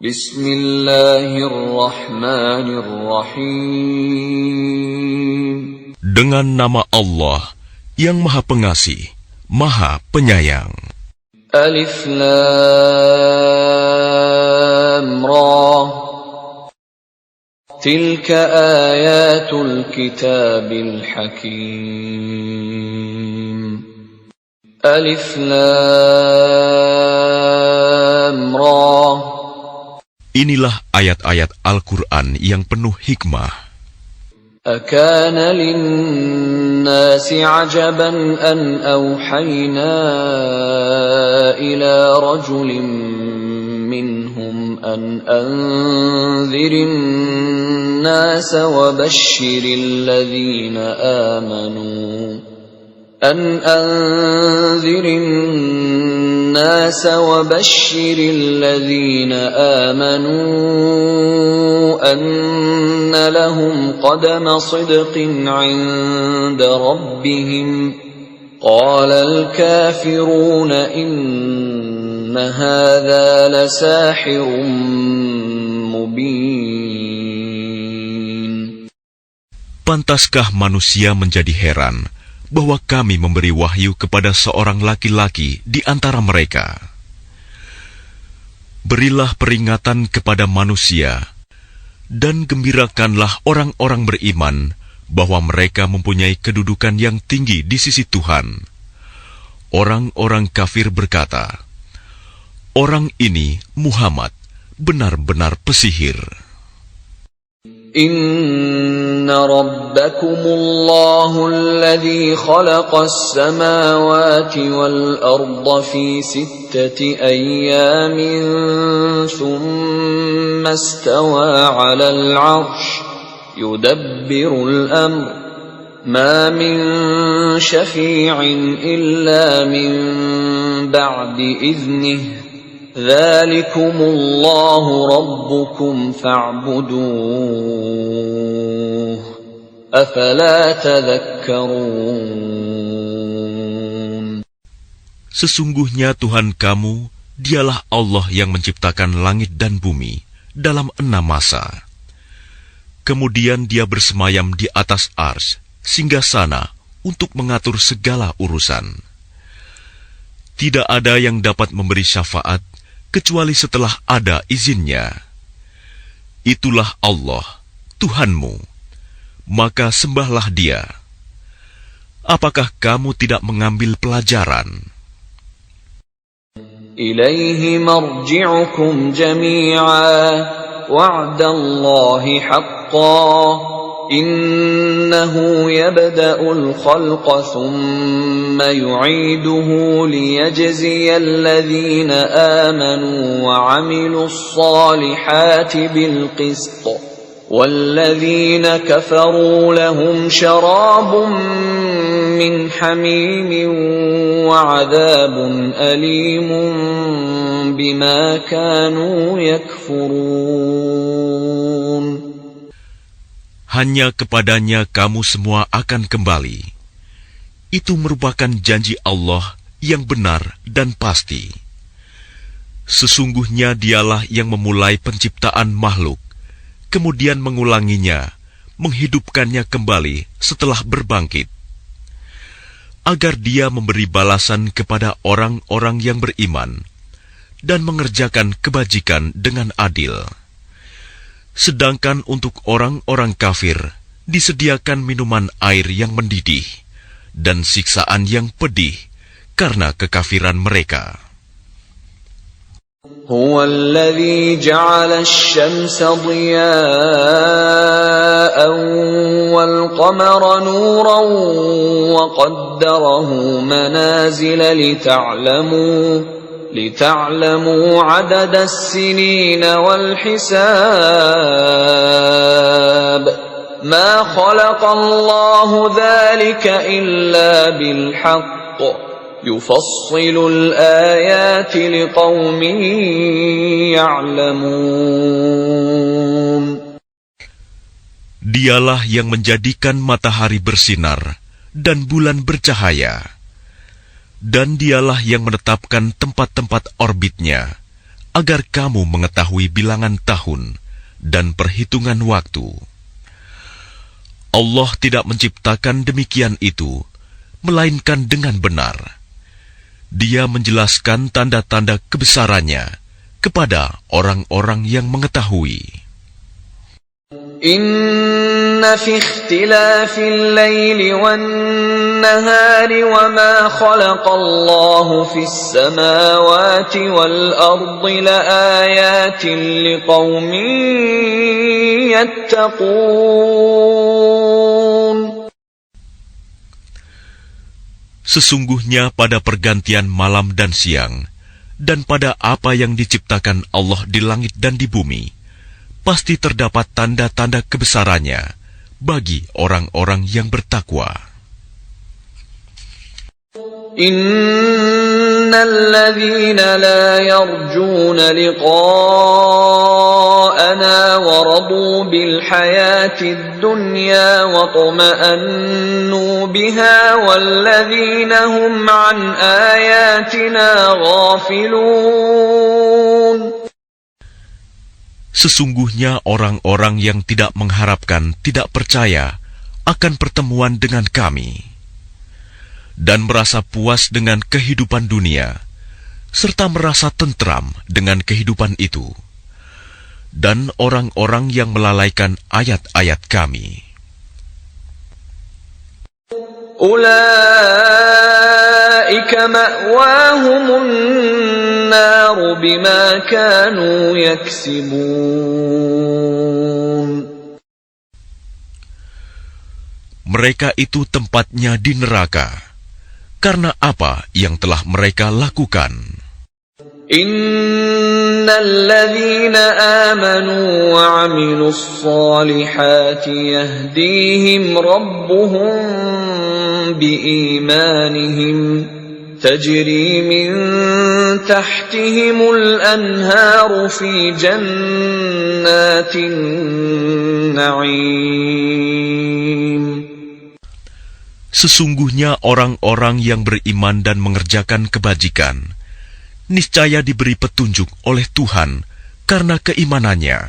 Bismillahirrahmanirrahim. Dengan nama Allah yang Maha Pengasih, Maha Penyayang. Alif Lam Ra. Tilka ayatul kitabil hakim. Alif Lam Ra. Inilah ayat-ayat Al-Quran yang penuh hikmah. أكان للناس عجبا أن أوحينا إلى رجل منهم أن أنذر الناس وبشر الذين آمنوا أن لهم قدم صدق عند ربهم قال الكافرون إن هذا لساحر مبين. Pantaskah manusia menjadi heran bahwa kami memberi wahyu kepada seorang laki-laki di antara mereka? Berilah peringatan kepada manusia, dan gembirakanlah orang-orang beriman bahwa mereka mempunyai kedudukan yang tinggi di sisi Tuhan. Orang-orang kafir berkata, orang ini Muhammad benar-benar pesihir. Inna rabbakumullahu alladhi khalaqas samawati wal arda fi sittati ayyamin thumma istawa 'alal 'arsy yudabbirul amr ma min syafi'in illa min ba'di idhnihi Dzalikumullahu rabbukum fa'buduh. Afala tadhakkarun. Sesungguhnya Tuhan kamu, dialah Allah yang menciptakan langit dan bumi dalam 6 masa. Kemudian dia bersemayam di atas arsy, singgasana untuk mengatur segala urusan. Tidak ada yang dapat memberi syafaat kecuali setelah ada izinnya. Itulah Allah, Tuhanmu, maka sembahlah Dia. Apakah kamu tidak mengambil pelajaran? Ilaihi marji'ukum jami'a wa'dallahi haqqan innahu yabda'ul khalqa thumma yu'iduhu liyajziyal ladhina amanu wa 'amilus salihati bil qist walladhina kafaru lahum sharabun min hamimin wa 'adhabun alimun bima kanu yakfurun. Hanya kepadanya kamu semua akan kembali. Itu merupakan janji Allah yang benar dan pasti. Sesungguhnya Dialah yang memulai penciptaan makhluk, kemudian mengulanginya, menghidupkannya kembali setelah berbangkit, agar Dia memberi balasan kepada orang-orang yang beriman dan mengerjakan kebajikan dengan adil. Sedangkan untuk orang-orang kafir disediakan minuman air yang mendidih dan siksaan yang pedih karena kekafiran mereka. Huwa alladhi ja'ala asy-syamsa diya'an wal qamara nuran wa qaddarahu manazila لتعلموا عدد السنين والحساب ما خلق الله ذلك إلا بالحق يفصل الآيات لقوم يعلمون. Dialah yang menjadikan matahari bersinar dan bulan bercahaya. Dan Dialah yang menetapkan tempat-tempat orbitnya agar kamu mengetahui bilangan tahun dan perhitungan waktu. Allah tidak menciptakan demikian itu, melainkan dengan benar. Dia menjelaskan tanda-tanda kebesarannya kepada orang-orang yang mengetahui. Inna fi ikhtilafil laili wan nahari wa ma khalaqallahu fis samawati wal ardi laayatin liqaumin yattaqun. Sesungguhnya pada pergantian malam dan siang, dan pada apa yang diciptakan Allah di langit dan di bumi, pasti terdapat tanda-tanda kebesarannya bagi orang-orang yang bertakwa. Innal ladzina la yarjuna liqa'ana wa radu bil hayatid dunya wa tuma'annu biha wal ladzina hum an ayatina ghafilun. Sesungguhnya orang-orang yang tidak mengharapkan, tidak percaya akan pertemuan dengan kami, dan merasa puas dengan kehidupan dunia, serta merasa tentram dengan kehidupan itu, dan orang-orang yang melalaikan ayat-ayat kami. Ulaika ma'wahumun naru bima kanu yaksibun. Mereka itu tempatnya di neraka, karena apa yang telah mereka lakukan. Innal ladzina amanu wa 'amilus salihati yahdihim rabbuhum biimanihim tajri min tahtihimul anharu fi jannatin na'im. Sesungguhnya orang-orang yang beriman dan mengerjakan kebajikan, niscaya diberi petunjuk oleh Tuhan karena keimanannya.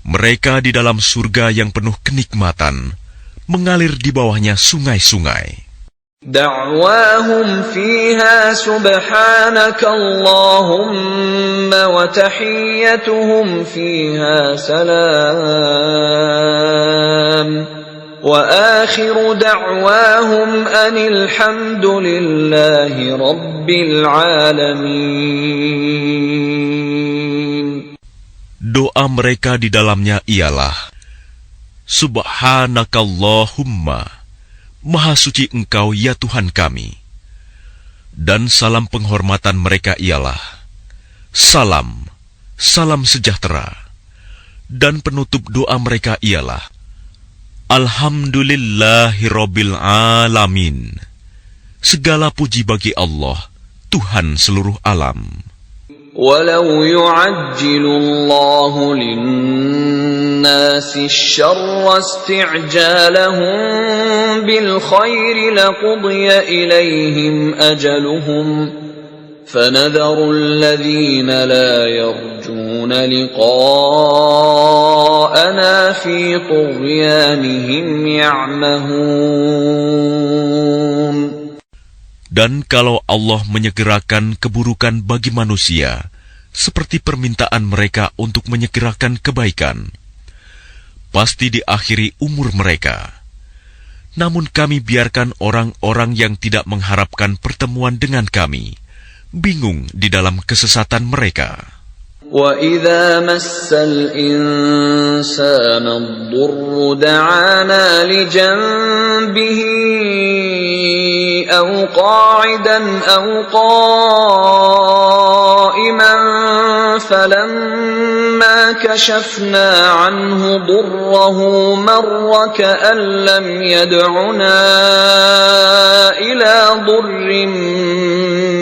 Mereka di dalam surga yang penuh kenikmatan, mengalir di bawahnya sungai-sungai. Da'wahum fiha subhanaka Allahumma wa tahiyyatuhum fiha salam. وآخر دعواهم أن الحمد لله رب العالمين. Doa mereka di dalamnya ialah, Subhanakallahumma, Maha suci Engkau ya Tuhan kami. Dan salam penghormatan mereka ialah, Salam, salam sejahtera. Dan penutup doa mereka ialah, Alhamdulillahirabbil alamin. Segala puji bagi Allah, Tuhan seluruh alam. Walau yu'ajjilu Allahu lin-nasi asy-syarra isti'jalahum bil khairi laqudiya ilaihim ajaluhum. فَنَذَرُ الَّذِينَ لَا يَرْجُونَ لِقَاءَنَا فِي طُغْيَانِهِمْ يَعْمَهُونَ. Dan kalau Allah menyegerakan keburukan bagi manusia, seperti permintaan mereka untuk menyegerakan kebaikan, pasti diakhiri umur mereka. Namun kami biarkan orang-orang yang tidak mengharapkan pertemuan dengan kami bingung di dalam kesesatan mereka. وَإِذَا مَسَّ الْإِنسَانَ الضُّرُّ دَعَانَا لِجَنبِهِ أَوْ قَاعِدًا أَوْ قَائِمًا فَلَمَّا كَشَفْنَا عَنْهُ ضُرَّهُ مَرَّ كَأَن لَّمْ يَدْعُنَا إِلَى ضُرٍّ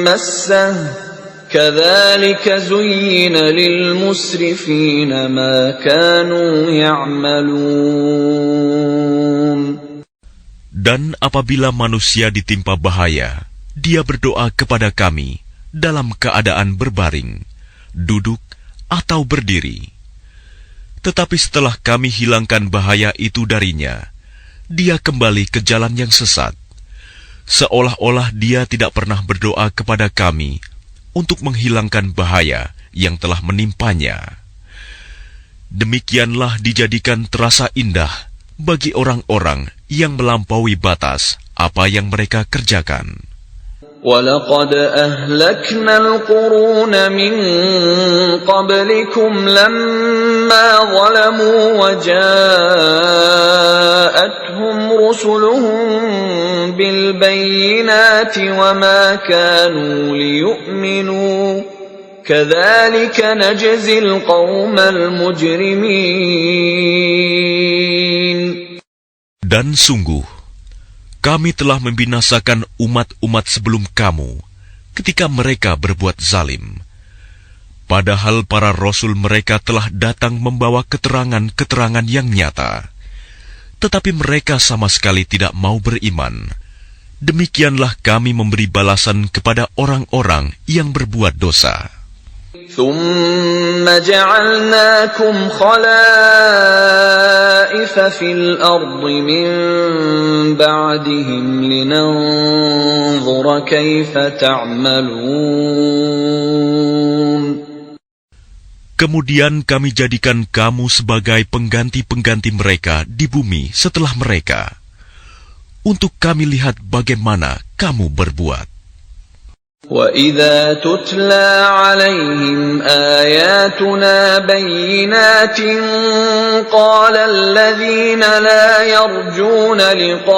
مَّسَّهُ كَذَلِكَ زُيِّنَ لِلْمُسْرِفِينَ مَا كَانُوا يَعْمَلُونَ. Dan apabila manusia ditimpa bahaya, dia berdoa kepada kami dalam keadaan berbaring, duduk, atau berdiri. Tetapi setelah kami hilangkan bahaya itu darinya, dia kembali ke jalan yang sesat, seolah-olah dia tidak pernah berdoa kepada kami untuk menghilangkan bahaya yang telah menimpanya. Demikianlah dijadikan terasa indah bagi orang-orang yang melampaui batas apa yang mereka kerjakan. وَلَقَدْ أَهْلَكْنَا الْقُرُونَ مِنْ قَبْلِكُمْ لَمَّا ظَلَمُوا وَجَاءَتْهُمْ رُسُلُهُم بِالْبَيِّنَاتِ وَمَا كَانُوا لِيُؤْمِنُوا كَذَلِكَ نَجْزِي الْقَوْمَ الْمُجْرِمِينَ. Dan sungguh, kami telah membinasakan umat-umat sebelum kamu ketika mereka berbuat zalim. Padahal para rasul mereka telah datang membawa keterangan-keterangan yang nyata. Tetapi mereka sama sekali tidak mau beriman. Demikianlah kami memberi balasan kepada orang-orang yang berbuat dosa. ثُمَّ جَعَلْنَاكُمْ خَلَائِفَ فِي الْأَرْضِ مِنْ بَعْدِهِمْ لِنَنْظُرَ كَيْفَ تَعْمَلُونَ. Kemudian kami jadikan kamu sebagai pengganti-pengganti mereka di bumi setelah mereka, untuk kami lihat bagaimana kamu berbuat. وَإِذَا تُتْلَى عَلَيْهِمْ آيَاتُنَا بَيِّنَاتٍ قَالَ الَّذِينَ لَا يَرْجُونَ لِقَاءَنَا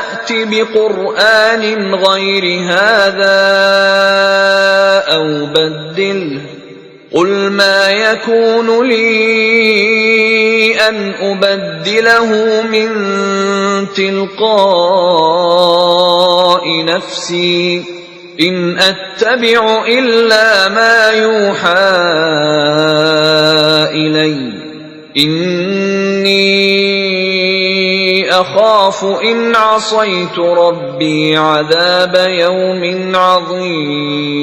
ائْتِ بِقُرْآنٍ غَيْرِ هَذَا أَوْ بَدِّلْهُ قُلْ مَا يَكُونُ لِي أَنْ أُبَدِّلَهُ مِنْ تِلْقَاءِ نَفْسِي إِنْ أَتَّبِعُ إِلَّا مَا يُوحَى إِلَيَّ إِنِّي أَخَافُ إِنْ عَصَيْتُ رَبِّي عَذَابَ يَوْمٍ عَظِيمٍ.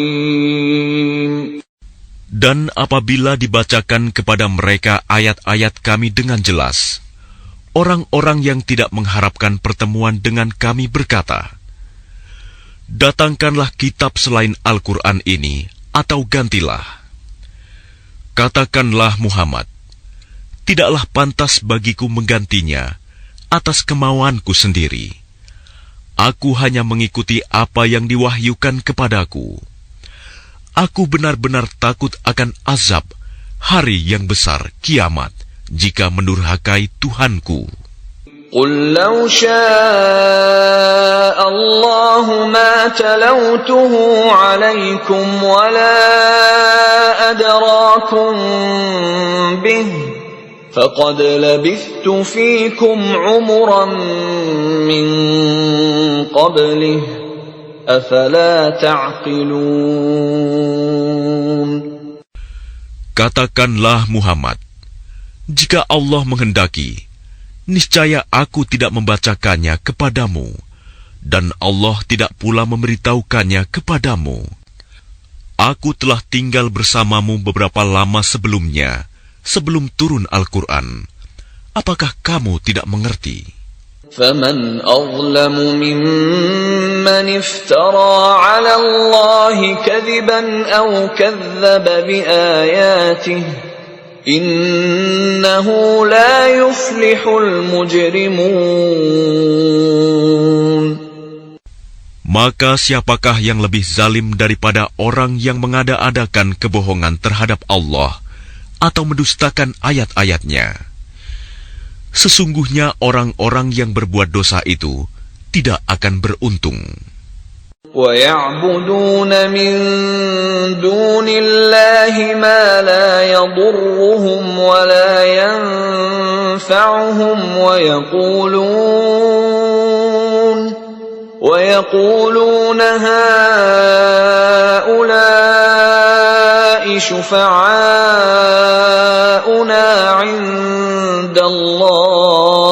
Dan apabila dibacakan kepada mereka ayat-ayat kami dengan jelas, orang-orang yang tidak mengharapkan pertemuan dengan kami berkata, "Datangkanlah kitab selain Al-Quran ini, atau gantilah." Katakanlah Muhammad, "Tidaklah pantas bagiku menggantinya atas kemauanku sendiri. Aku hanya mengikuti apa yang diwahyukan kepadaku. Aku benar-benar takut akan azab hari yang besar kiamat jika mendurhakai Tuhanku." قُلْ لَوْ شَاءَ اللَّهُ مَا تَلَوْتُهُ عَلَيْكُمْ وَلَا أَدْرَاكُمْ بِهِ فَقَدْ لَبِثْتُ فِيكُمْ عُمُرًا مِّن قَبْلِهِ أَفَلَا تَعْقِلُونَ. Katakanlah Muhammad, jika Allah menghendaki, niscaya aku tidak membacakannya kepadamu, dan Allah tidak pula memberitahukannya kepadamu. Aku telah tinggal bersamamu beberapa lama sebelumnya, sebelum turun Al-Quran. Apakah kamu tidak mengerti? فَمَنْ أَظْلَمُ مِمَّنِ افْتَرَى عَلَى اللَّهِ كَذِبًا أَوْ كَذَّبَ بِآيَاتِهِ إِنَّهُ لَا يُفْلِحُ الْمُجْرِمُونَ. Maka siapakah yang lebih zalim daripada orang yang mengada-adakan kebohongan terhadap Allah atau mendustakan ayat-ayatnya? Sesungguhnya orang-orang yang berbuat dosa itu tidak akan beruntung. وَيَعْبُدُونَ مِن دُونِ اللَّهِ مَا لَا يَضُرُّهُمْ وَلَا يَنفَعُهُمْ وَيَقُولُونَ هَؤُلَاءِ شُفَعَاؤُنَا عِندَ اللَّهِ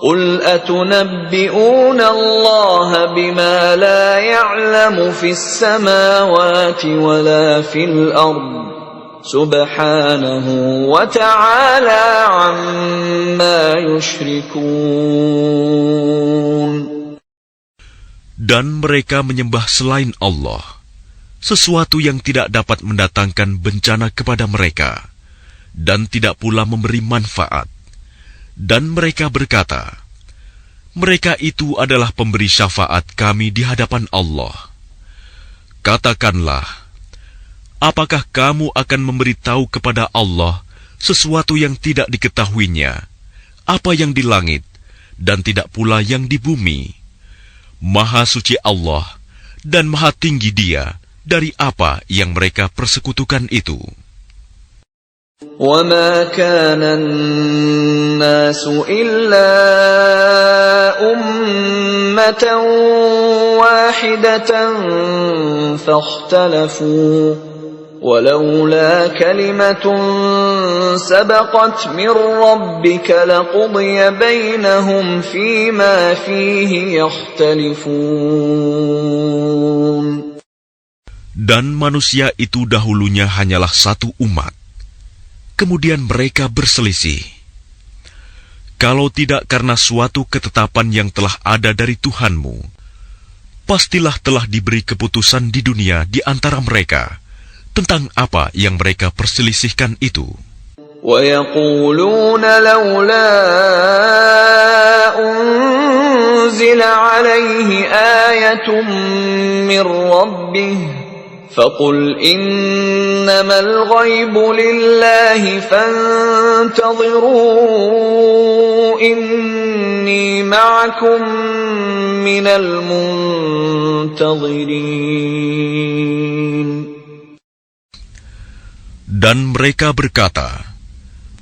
قُلْ أتنبئون الله بما لا يعلم في السماوات ولا في الأرض سبحانه وتعالى عما يشركون. Dan mereka menyembah selain Allah sesuatu yang tidak dapat mendatangkan bencana kepada mereka dan tidak pula memberi manfaat. Dan mereka berkata, mereka itu adalah pemberi syafaat kami di hadapan Allah. Katakanlah, apakah kamu akan memberitahu kepada Allah sesuatu yang tidak diketahuinya, apa yang di langit dan tidak pula yang di bumi? Maha suci Allah dan maha tinggi Dia dari apa yang mereka persekutukan itu. وَمَا كَانَ النَّاسُ إِلَّا أُمَّةً وَاحِدَةً فَاخْتَلَفُوا وَلَوْلَا كَلِمَةٌ سَبَقَتْ مِنْ رَبِّكَ لَقُضِيَ بَيْنَهُمْ فِيمَا فِيهِ يَخْتَلِفُونَ. Dan manusia itu dahulunya hanyalah satu umat. Kemudian mereka berselisih. Kalau tidak karena suatu ketetapan yang telah ada dari Tuhanmu, pastilah telah diberi keputusan di dunia di antara mereka tentang apa yang mereka perselisihkan itu. وَيَقُولُونَ لَوْلَا أُنْزِلَ عَلَيْهِ آيَةٌ مِّن رَّبِّهِ فَقُلْ إِنَّمَا الْغَيْبُ لِلَّهِ فَانْتَظِرُوا إِنِّي مَعَكُمْ مِنَ الْمُنْتَظِرِينَ. Dan mereka berkata,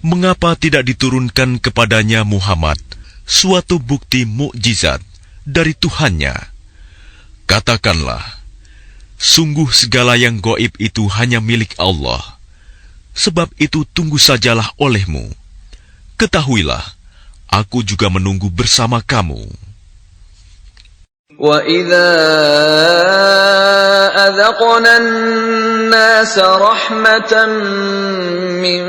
mengapa tidak diturunkan kepadanya Muhammad suatu bukti mukjizat dari Tuhannya? Katakanlah, sungguh segala yang gaib itu hanya milik Allah. Sebab itu tunggu sajalah olehmu. Ketahuilah, aku juga menunggu bersama kamu. وَإِذَا أَذَقْنَا النَّاسَ رَحْمَةً مِّن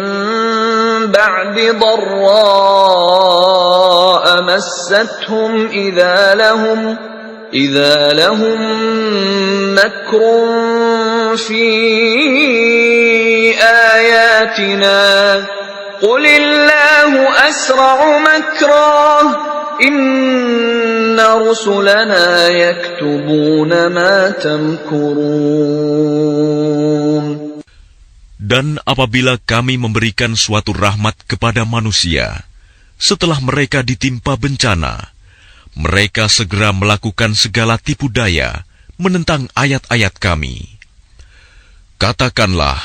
بَعْدِ ضَرَّاءَ مَسَّتْهُمْ إِذَا لَهُمْ مَكْرٌ فِي آيَاتِنَا قُلِ اللَّهُ أَسْرَعُ مَكْرًا إِنَّ رُسُلَنَا يَكْتُبُونَ مَا تَمْكُرُونَ. Dan apabila kami memberikan suatu rahmat kepada manusia, setelah mereka ditimpa bencana, mereka segera melakukan segala tipu daya menentang ayat-ayat kami. Katakanlah,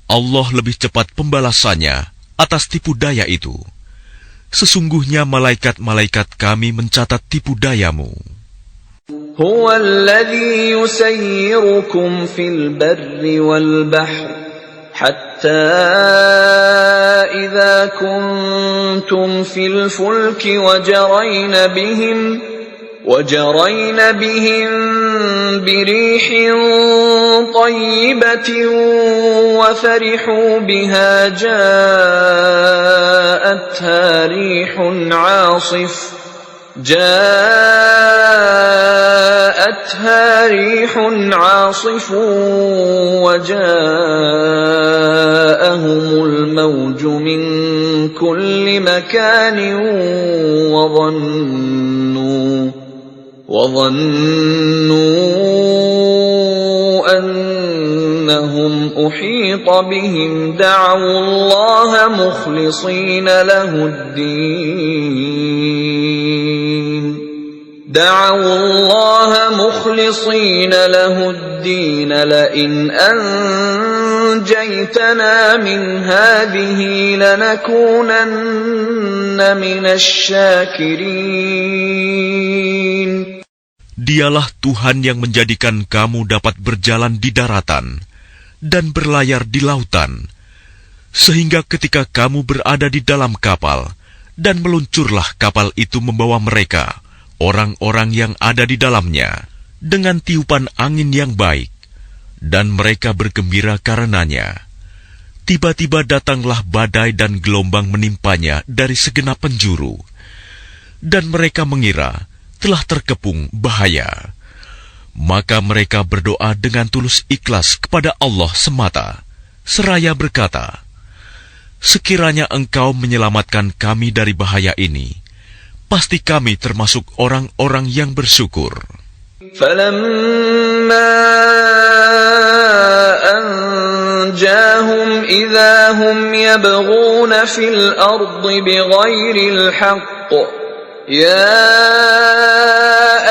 Allah lebih cepat pembalasannya atas tipu daya itu. Sesungguhnya malaikat-malaikat kami mencatat tipu dayamu. هُوَ الَّذِي يُسَيِّرُكُمْ فِي الْبَرِّ وَالْبَحْرِ حَتَّى إِذَا كُنْتُمْ فِي الْفُلْكِ وَجَرَيْنَ بِهِمْ بِرِيحٍ طَيِّبَةٍ وَفَرِحُوا بِهَا جَاءَتْهَا رِيحٌ عَاصِفٌ وَجَاءَهُمُ الْمَوْجُ مِنْ كُلِّ مَكَانٍ وَظَنُّوا أَنَّهُمْ أُحِيطَ بِهِمْ دَعَوُا اللَّهَ مُخْلِصِينَ لَهُ الدِّينَ لَئِنْ أَنْجَيْتَنَا مِنْ هَذِهِ لَنَكُونَنَّ مِنَ الشَّاكِرِينَ. Dialah Tuhan yang menjadikan kamu dapat berjalan di daratan dan berlayar di lautan, sehingga ketika kamu berada di dalam kapal dan meluncurlah kapal itu membawa mereka, orang-orang yang ada di dalamnya, dengan tiupan angin yang baik, dan mereka bergembira karenanya. Tiba-tiba datanglah badai dan gelombang menimpanya dari segenap penjuru, dan mereka mengira telah terkepung bahaya. Maka mereka berdoa dengan tulus ikhlas kepada Allah semata, seraya berkata, "Sekiranya Engkau menyelamatkan kami dari bahaya ini, pasti kami termasuk orang-orang yang bersyukur." فَلَمَّا أَنْجَاهُمْ إِذَا هُمْ يَبْغُونَ فِي الْأَرْضِ بِغَيْرِ الْحَقِّ يَا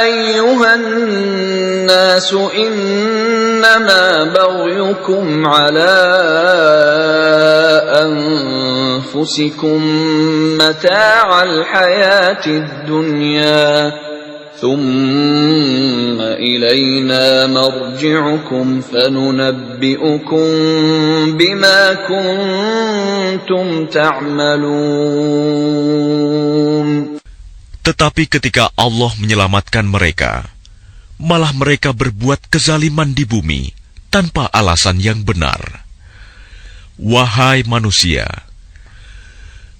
أَيُّهَا النَّاسُ إِنَّمَا بَغْيُكُمْ عَلَى أَنفُسِكُمْ مَتَاعَ الْحَيَاةِ الدُّنْيَا ثُمَّ إِلَيْنَا مَرْجِعُكُمْ فَنُنَبِّئُكُم بِمَا كُنتُمْ تَعْمَلُونَ. Tetapi ketika Allah menyelamatkan mereka, malah mereka berbuat kezaliman di bumi tanpa alasan yang benar. Wahai manusia,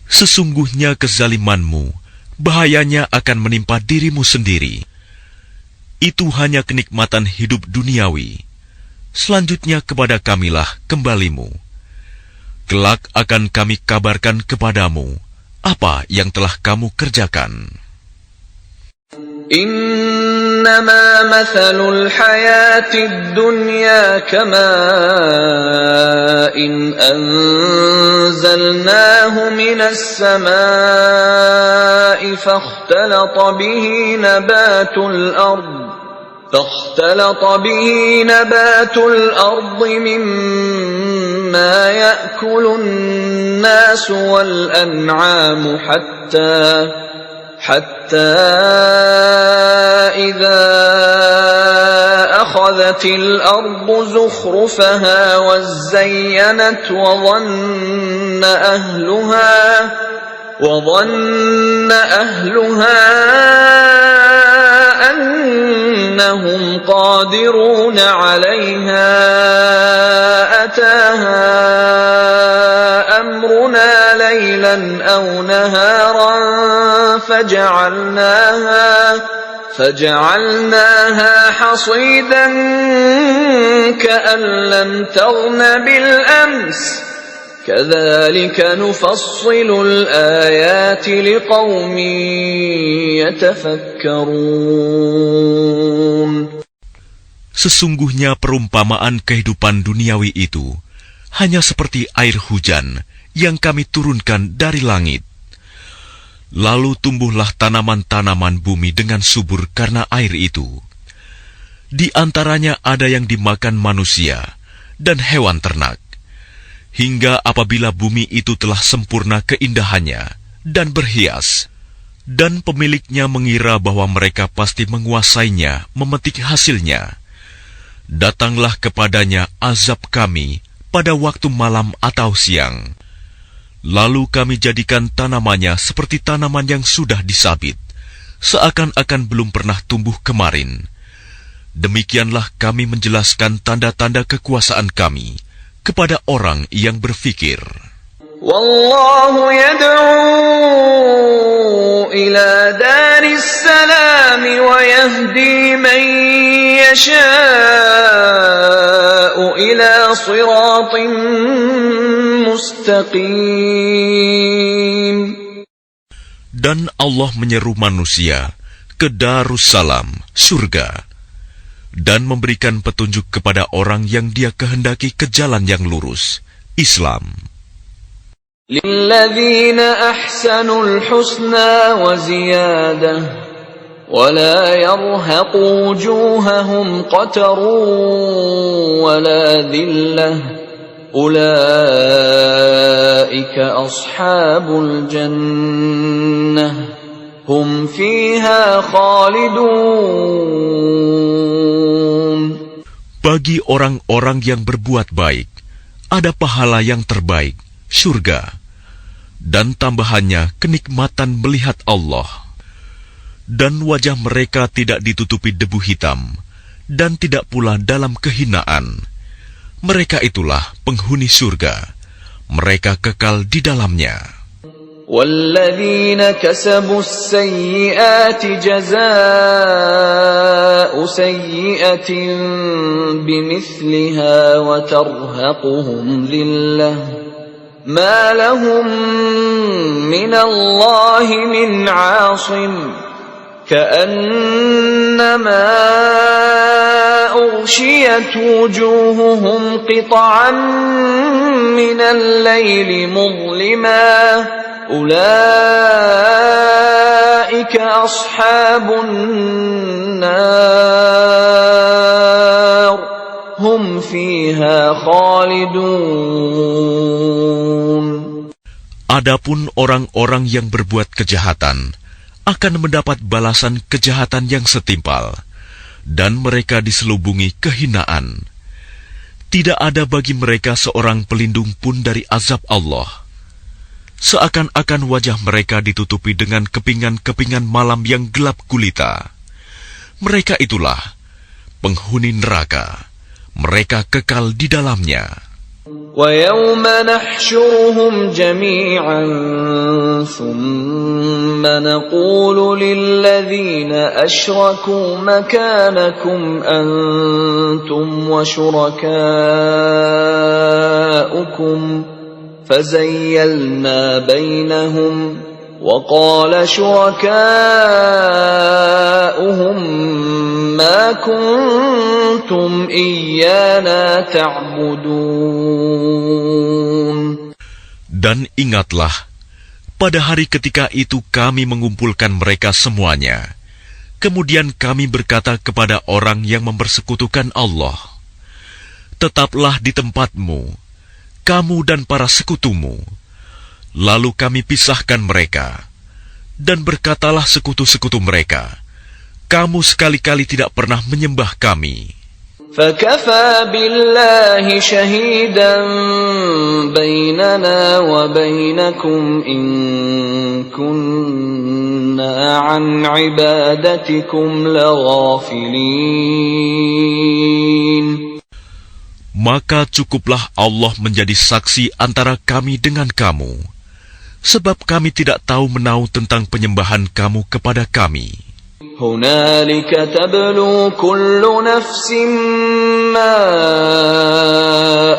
sesungguhnya kezalimanmu bahayanya akan menimpa dirimu sendiri. Itu hanya kenikmatan hidup duniawi. Selanjutnya kepada kamilah kembalimu. Kelak akan kami kabarkan kepadamu apa yang telah kamu kerjakan. إنما مثل الحياة الدنيا كماء أنزلناه من السماء فاختلط به نبات الأرض مما يأكل الناس والأنعام حتى إذا أخذت الأرض زخرفها وزينت وظن أهلها أنهم قادرون عليها أتاها أمرنا ليلا أو نهارا فجعلناها حصيدا كأن لم تغن بالأمس كذلك نفصل الآيات لقوم يتفكرون. Sesungguhnya perumpamaan kehidupan duniawi itu hanya seperti air hujan yang kami turunkan dari langit. Lalu tumbuhlah tanaman-tanaman bumi dengan subur karena air itu. Di antaranya ada yang dimakan manusia dan hewan ternak. Hingga apabila bumi itu telah sempurna keindahannya dan berhias, dan pemiliknya mengira bahwa mereka pasti menguasainya, memetik hasilnya, datanglah kepadanya azab kami pada waktu malam atau siang. Lalu kami jadikan tanamannya seperti tanaman yang sudah disabit, seakan-akan belum pernah tumbuh kemarin. Demikianlah kami menjelaskan tanda-tanda kekuasaan kami kepada orang yang berfikir. Wallahu yad'u ila daris salam wa yahdi man yasha'u ila siratin mustaqim. Dan Allah menyeru manusia ke Darussalam, surga, dan memberikan petunjuk kepada orang yang Dia kehendaki ke jalan yang lurus, Islam. Lilladzina ahsanul husna wa ziyadah wa la yarhaqu wujuhahum qatarun wa la dhillah ulaika ashabul jannah hum fiha khalidun. Bagi orang-orang yang berbuat baik, ada pahala yang terbaik, surga. dan tambahannya kenikmatan melihat Allah. Dan wajah mereka tidak ditutupi debu hitam, dan tidak pula dalam kehinaan. Mereka itulah penghuni surga. Mereka kekal di dalamnya. وَالَّذِينَ كَسَبُوا السَّيِّئَاتِ جَزَاءُ سَيِّئَةٍ بِمِثْلِهَا وَتَرْهَقُهُمْ ذِلَّةٌ مَا لَهُم مِّنَ اللَّهِ مِنْ عَاصِمٍ كَأَنَّمَا أُغْشِيَتْ وُجُوهُهُمْ قِطَعًا مِّنَ اللَّيْلِ مُظْلِمًا أُولَئِكَ أَصْحَابُ النَّارِ هُمْ فِيهَا خَالِدُونَ. Adapun orang-orang yang berbuat kejahatan akan mendapat balasan kejahatan yang setimpal, dan mereka diselubungi kehinaan. Tidak ada bagi mereka seorang pelindung pun dari azab Allah. Seakan-akan wajah mereka ditutupi dengan kepingan-kepingan malam yang gelap gulita. Mereka itulah penghuni neraka. Mereka kekal di dalamnya. وَيَوْمَ نَحْشُرُهُمْ جَمِيعًا ثُمَّ نَقُولُ لِلَّذِينَ أَشْرَكُوا مَكَانَكُمْ أَنْتُمْ وَشُرَكَاؤُكُمْ فَزَيَّلْنَا بَيْنَهُمْ وَقَالَ شُرَكَاؤُهُمْ مَا كُنْتُمْ إِيَّانَا تَعْبُدُونَ. Dan ingatlah, pada hari ketika itu kami mengumpulkan mereka semuanya. Kemudian kami berkata kepada orang yang mempersekutukan Allah, tetaplah di tempatmu, kamu dan para sekutumu. Lalu kami pisahkan mereka, dan berkatalah sekutu-sekutu mereka, kamu sekali-kali tidak pernah menyembah kami. فَكَفَى بِاللَّهِ شَهِيدًا بَيْنَنَا وَبَيْنَكُمْ إِن كُنَّا عَنْ عِبَادَتِكُمْ لَغَافِلِينَ. Maka cukuplah Allah menjadi saksi antara kami dengan kamu, sebab kami tidak tahu menahu tentang penyembahan kamu kepada kami. هُنَالِكَ تَبْلُو كُلُّ نَفْسٍ مَّا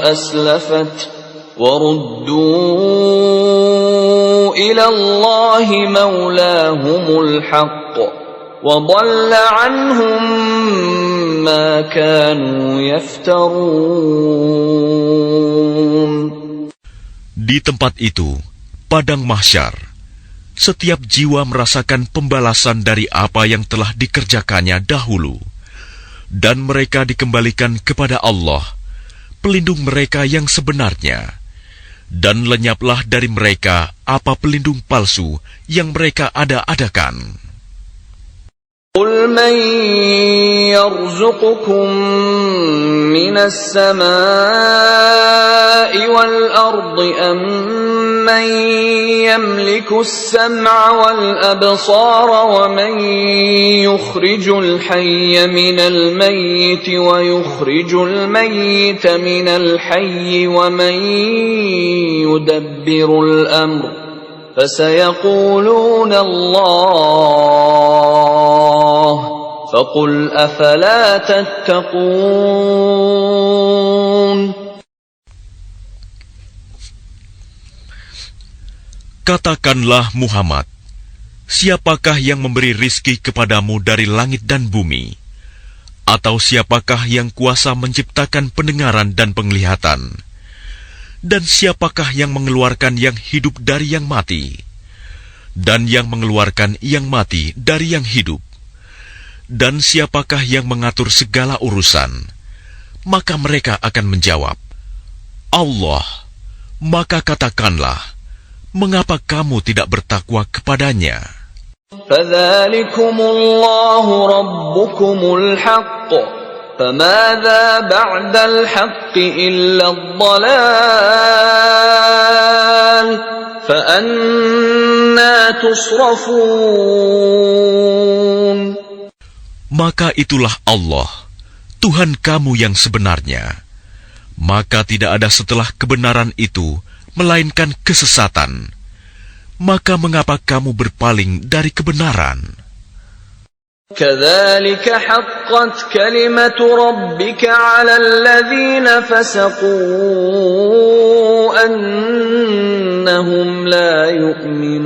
أَسْلَفَتْ وَرُدُّوا إِلَى اللَّهِ مَوْلَاهُمُ الْحَقِّ وَضَلَّ عَنْهُم مَّا كَانُوا يَفْتَرُونَ. Di tempat itu, padang mahsyar, setiap jiwa merasakan pembalasan dari apa yang telah dikerjakannya dahulu, dan mereka dikembalikan kepada Allah, pelindung mereka yang sebenarnya, dan lenyaplah dari mereka apa pelindung palsu yang mereka ada-adakan. قُلْ مَنْ يَرْزُقُكُمْ مِنَ السَّمَاءِ وَالْأَرْضِ أَمَّنْ يَمْلِكُ السَّمْعَ وَالْأَبْصَارَ وَمَنْ يُخْرِجُ الْحَيَّ مِنَ الْمَيِّتِ وَيُخْرِجُ الْمَيِّتَ مِنَ الْحَيِّ وَمَنْ يُدَبِّرُ الْأَمْرَ فَسَيَقُولُونَ اللَّهُ فَقُلْ أَفَلَا تَتَّقُونَ. Katakanlah Muhammad, siapakah yang memberi rizki kepadamu dari langit dan bumi? Atau siapakah yang kuasa menciptakan pendengaran dan penglihatan? Dan siapakah yang mengeluarkan yang hidup dari yang mati? Dan yang mengeluarkan yang mati dari yang hidup? Dan siapakah yang mengatur segala urusan? Maka mereka akan menjawab, Allah. Maka katakanlah, mengapa kamu tidak bertakwa kepadanya? فَذَلِكُمُ اللَّهُ رَبُّكُمُ الْحَقُّ فَمَاذَا بَعْدَ الْحَقِّ إِلَّا الضَّلَالُ فأنا تصرفون. Maka itulah Allah, Tuhan kamu yang sebenarnya. Maka tidak ada setelah kebenaran itu, melainkan kesesatan. Maka mengapa kamu berpaling dari kebenaran? كذلك حقت كلمة ربك على الذين فسقوا أنهم لا يؤمنون.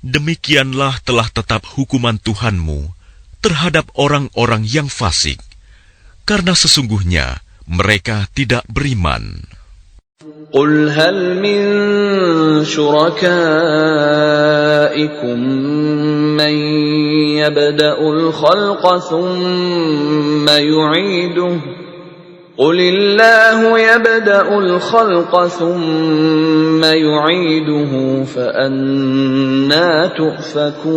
Demikianlah telah tetap hukuman Tuhanmu terhadap orang-orang yang fasik, karena sesungguhnya mereka tidak beriman. قل هل من شركائكم من يبدأ الخلق ثم يعيده قل الله يبدأ الخلق ثم يعيده فأنى تؤفكون.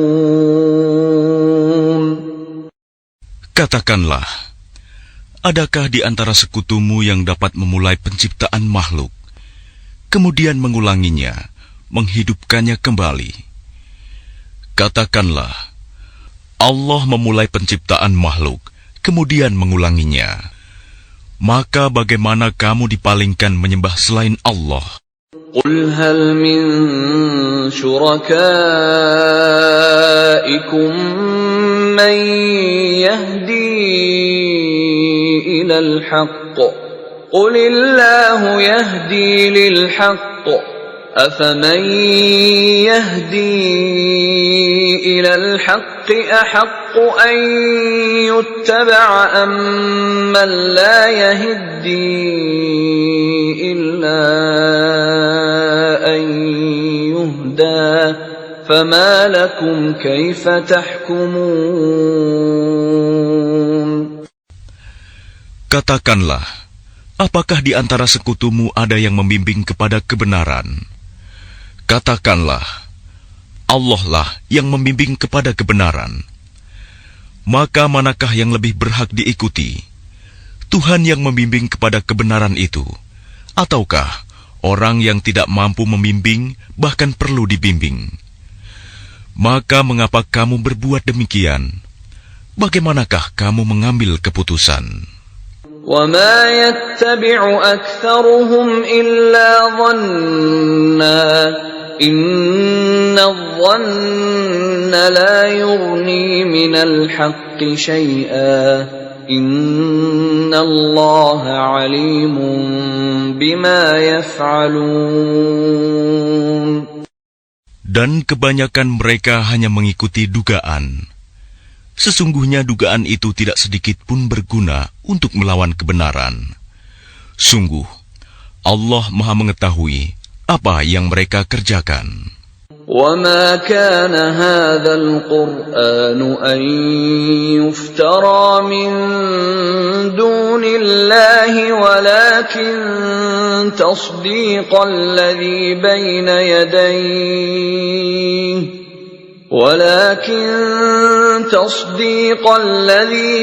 Katakanlah, adakah di antara sekutumu yang dapat memulai penciptaan makhluk, kemudian mengulanginya, menghidupkannya kembali? Katakanlah, Allah memulai penciptaan makhluk, kemudian mengulanginya. Maka bagaimana kamu dipalingkan menyembah selain Allah? قل هل من شركائكم من يهدي إلى الحق قل الله يهدي للحق أفمن يهدي إلى الحق أحق أن يتبع أم من لا يهدي إلا أن يهدى فما لكم كيف تحكمون. Katakanlah, apakah di antara sekutumu ada yang membimbing kepada kebenaran? Katakanlah, Allah lah yang membimbing kepada kebenaran. Maka manakah yang lebih berhak diikuti? Tuhan yang membimbing kepada kebenaran itu, ataukah orang yang tidak mampu membimbing, bahkan perlu dibimbing? Maka mengapa kamu berbuat demikian? Bagaimanakah kamu mengambil keputusan? وَمَا يَتَّبِعُ أَكْثَرُهُمْ إِلَّا ظَنًّا إِنَّ الظَّنَّ لَا يُغْنِي مِنَ الْحَقِّ شَيْئًا إِنَّ اللَّهَ عَلِيمٌ بِمَا يَفْعَلُونَ. Dan kebanyakan mereka hanya mengikuti dugaan. Sesungguhnya dugaan itu tidak sedikit pun berguna untuk melawan kebenaran. Sungguh, Allah Maha mengetahui apa yang mereka kerjakan. وَمَا كَانَ هَذَا الْقُرْآنُ أَن يُفْتَرَى مِن دُونِ اللَّهِ وَلَكِن تَصْدِيقَ الَّذِي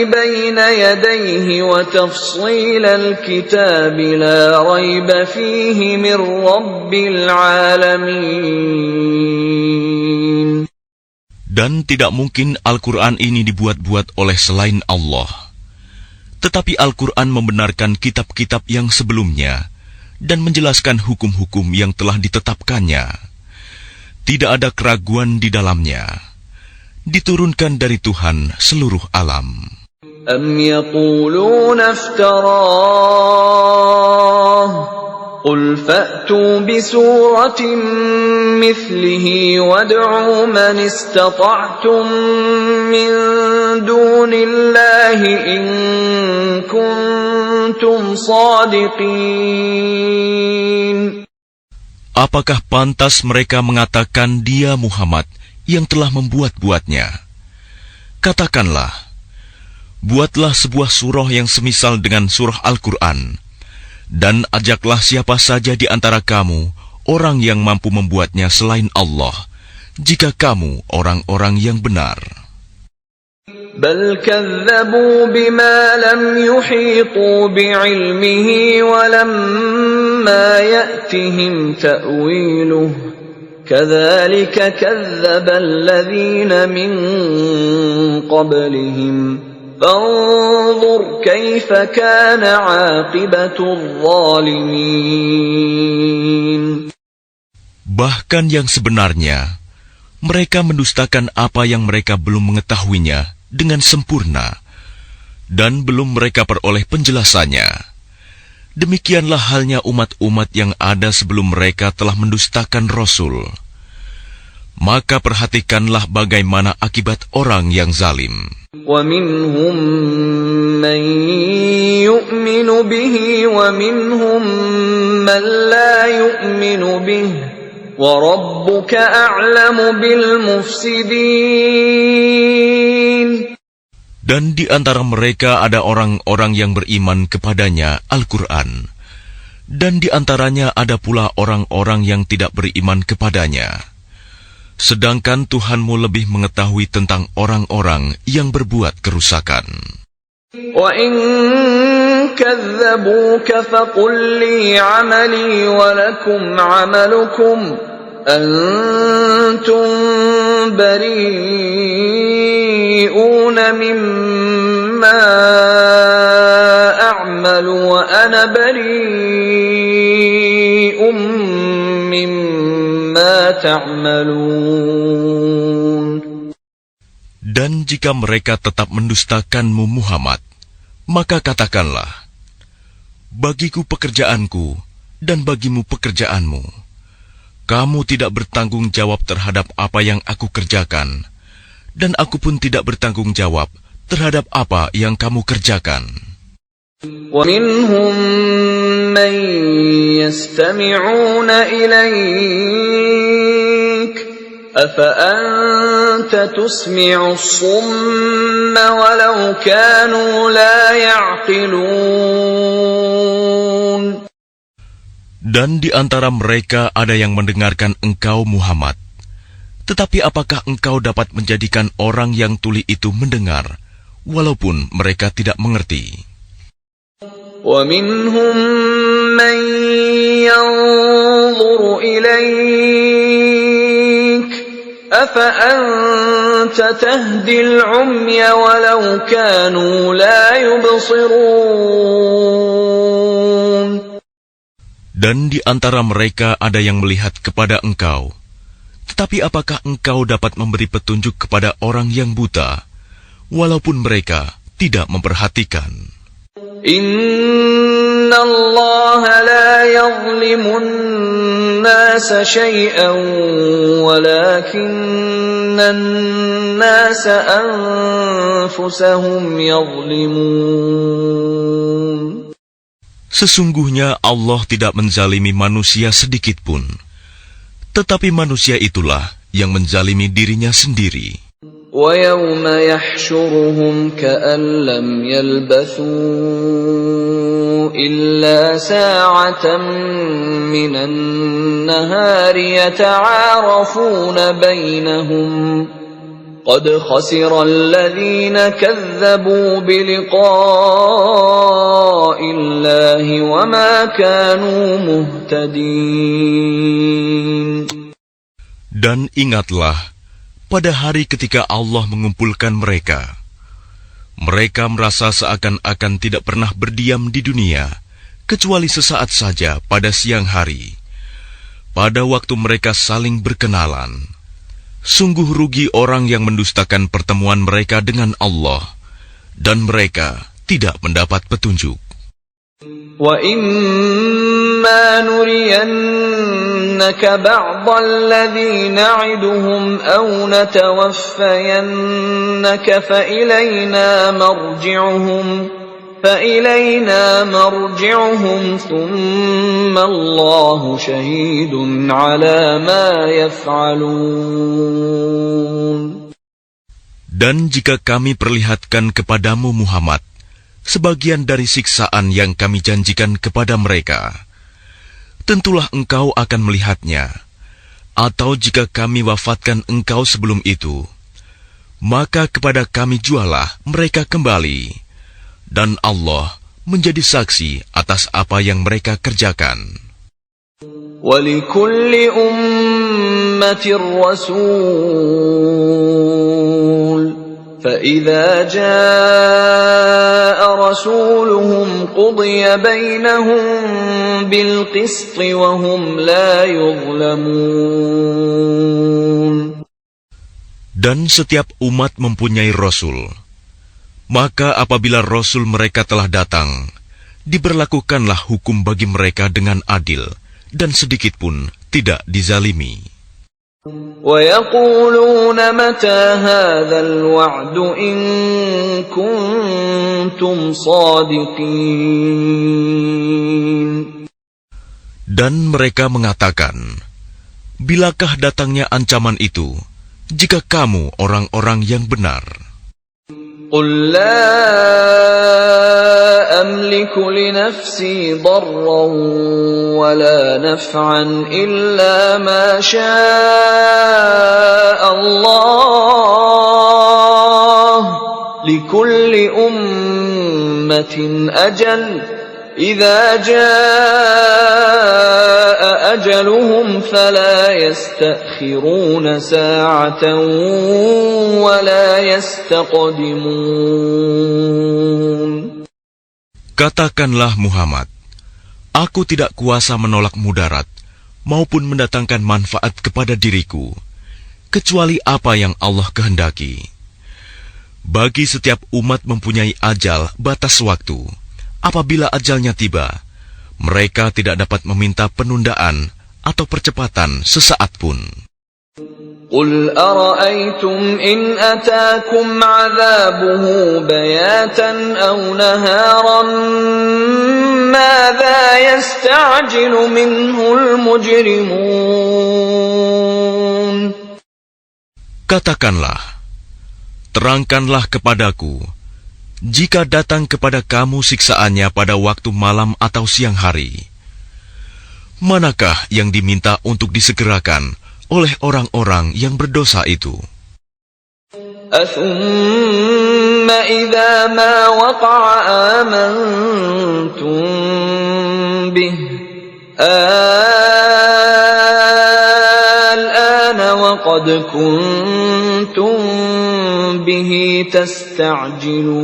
بَيْنَ يَدَيْهِ وَتَفْصِيلَ الْكِتَابِ لَا رَيْبَ فِيهِ مِنْ رَبِّ الْعَالَمِينَ. Dan tidak mungkin Al-Quran ini dibuat-buat oleh selain Allah. Tetapi Al-Quran membenarkan kitab-kitab yang sebelumnya dan menjelaskan hukum-hukum yang telah ditetapkannya. Tidak ada keraguan di dalamnya. Diturunkan dari Tuhan seluruh alam. أَمْ يَقُولُونَ افْتَرَاهُ قُلْ فَأْتُوا بِسُورَةٍ مِثْلِهِ وَادْعُوا مَنِ اسْتَطَعْتُم مِّن دُونِ اللَّهِ إِن كُنتُمْ صَادِقِينَ. Apakah pantas mereka mengatakan dia Muhammad yang telah membuat-buatnya? Katakanlah, buatlah sebuah surah yang semisal dengan surah Al-Quran, dan ajaklah siapa saja di antara kamu, orang yang mampu membuatnya selain Allah, jika kamu orang-orang yang benar. بل كذبوا بما لم يحيطوا بعلمه ولما ما يأتهم تأويله كذلك كذب الذين من قبلهم فانظر كيف كان عاقبة الظالمين. Bahkan yang sebenarnya, mereka mendustakan apa yang mereka belum mengetahuinya dengan sempurna, dan belum mereka peroleh penjelasannya. Demikianlah halnya umat-umat yang ada sebelum mereka telah mendustakan Rasul. Maka perhatikanlah bagaimana akibat orang yang zalim. وَمِنْهُمْ مَنْ يُؤْمِنُ بِهِ وَمِنْهُمْ مَنْ لَا يُؤْمِنُ بِهِ وَرَبُّكَ أَعْلَمُ بِالْمُفْسِدِينَ. Dan di antara mereka ada orang-orang yang beriman kepadanya Al-Quran, dan di antaranya ada pula orang-orang yang tidak beriman kepadanya. Sedangkan Tuhanmu lebih mengetahui tentang orang-orang yang berbuat kerusakan. وَإِن كَذَّبُوكَ فَقُلْ لِي عَمَلِي وَلَكُمْ عَمَلُكُمْ أَنْتُمْ بَرِيئُونَ مِمَّا أَعْمَلُ وَأَنَا بَرِيءٌ مِّمَّا تَعْمَلُونَ. Dan jika mereka tetap mendustakanmu Muhammad, maka katakanlah, bagiku pekerjaanku dan bagimu pekerjaanmu. Kamu tidak bertanggung jawab terhadap apa yang aku kerjakan, dan aku pun tidak bertanggung jawab terhadap apa yang kamu kerjakan. وَمِنْهُمْ مَنْ يَسْتَمِعُونَ إِلَيْكَ أَفَأَنْتَ تُسْمِعُ الصُّمَّ وَلَوْ كَانُوا لَا يَعْقِلُونَ. Dan di antara mereka ada yang mendengarkan engkau Muhammad. Tetapi apakah engkau dapat menjadikan orang yang tuli itu mendengar, walaupun mereka tidak mengerti? وَمِنْهُمْ مَنْ يَنْظُرُ إِلَيْكَ أَفَأَنْتَ تَهْدِي الْعُمْيَ وَلَوْ كَانُوا لَا يُبْصِرُونَ. Dan di antara mereka ada yang melihat kepada engkau. Tetapi apakah engkau dapat memberi petunjuk kepada orang yang buta, walaupun mereka tidak memperhatikan? Inna Allah la yazlimun nasa shay'an walakinna nasa anfusahum yazlimun. Sesungguhnya Allah tidak menzalimi manusia sedikit pun, tetapi manusia itulah yang menzalimi dirinya sendiri. وَيَوْمَ يَحْشُرُهُمْ كَأَنْ لَمْ يَلْبَثُوا إِلَّا سَاعَةً مِنَ النَّهَارِ يَتَعَارَفُونَ بَيْنَهُمْ قَدْ خَسِرَ الَّذِينَ كَذَّبُوا بِلِقَاءِ اللَّهِ وَمَا كَانُوا مُهْتَدِينَ. Dan ingatlah, pada hari ketika Allah mengumpulkan mereka, mereka merasa seakan-akan tidak pernah berdiam di dunia, kecuali sesaat saja pada siang hari. Pada waktu mereka saling berkenalan, sungguh rugi orang yang mendustakan pertemuan mereka dengan Allah, dan mereka tidak mendapat petunjuk. وَإِمَّا نُرِيَنَّكَ بَعْضَ الَّذِي نَعِدُهُمْ أَوْ نَتَوَفَّيَنَّكَ فَإِلَيْنَا مَرْجِعُهُمْ ثُمَّ اللَّهُ شَهِيدٌ عَلَى مَا يَفْعَلُونَ. Dan jika kami perlihatkan kepadamu Muhammad sebagian dari siksaan yang kami janjikan kepada mereka, tentulah engkau akan melihatnya. Atau jika kami wafatkan engkau sebelum itu, maka kepada kami jualah mereka kembali. Dan Allah menjadi saksi atas apa yang mereka kerjakan. وَلِكُلِّ أُمَّةٍ رَّسُولٌ فَإِذَا جَاءَ رَسُولُهُمْ قُضِيَ بَيْنَهُم بِالْقِسْطِ وَهُمْ لَا يُظْلَمُونَ. Dan setiap umat mempunyai Rasul. Maka apabila Rasul mereka telah datang, diberlakukanlah hukum bagi mereka dengan adil, dan sedikitpun tidak dizalimi. وَيَقُولُونَ مَتَى هَذَا الْوَعْدُ إِن كُنتُمْ صَادِقِينَ. Dan mereka mengatakan, bilakah datangnya ancaman itu, jika kamu orang-orang yang benar? قُل لَّا أَمْلِكُ لِنَفْسِي ضَرًّا وَلَا نَفْعًا إِلَّا مَا شَاءَ اللَّهُ لِكُلِّ أُمَّةٍ أَجَلٌ إِذَا جَاءَ أَجَلُهُمْ فَلَا يَسْتَأْخِرُونَ سَاعَةً وَلَا يَسْتَقْدِمُونَ. Katakanlah Muhammad, aku tidak kuasa menolak mudarat maupun mendatangkan manfaat kepada diriku, kecuali apa yang Allah kehendaki. Bagi setiap umat mempunyai ajal batas waktu. Apabila ajalnya tiba, mereka tidak dapat meminta penundaan atau percepatan sesaat pun. قُلْ أَرَأَيْتُمْ إِنْ أَتَاكُمْ عَذَابُهُ بَيَاتًا أَوْ نَهَارًا مَاذَا يَسْتَعْجِلُ مِنْهُ الْمُجْرِمُونَ. Katakanlah, terangkanlah kepadaku, jika datang kepada kamu siksaannya pada waktu malam atau siang hari, manakah yang diminta untuk disegerakan oleh orang-orang yang berdosa itu? أَثُمَّ إِذَا مَا وَقَعَ آمَنْتُمْ بِهِ الْآنَ وَقَدْ كُنْتُمْ بِهِ تَسْتَعْجِلُونَ.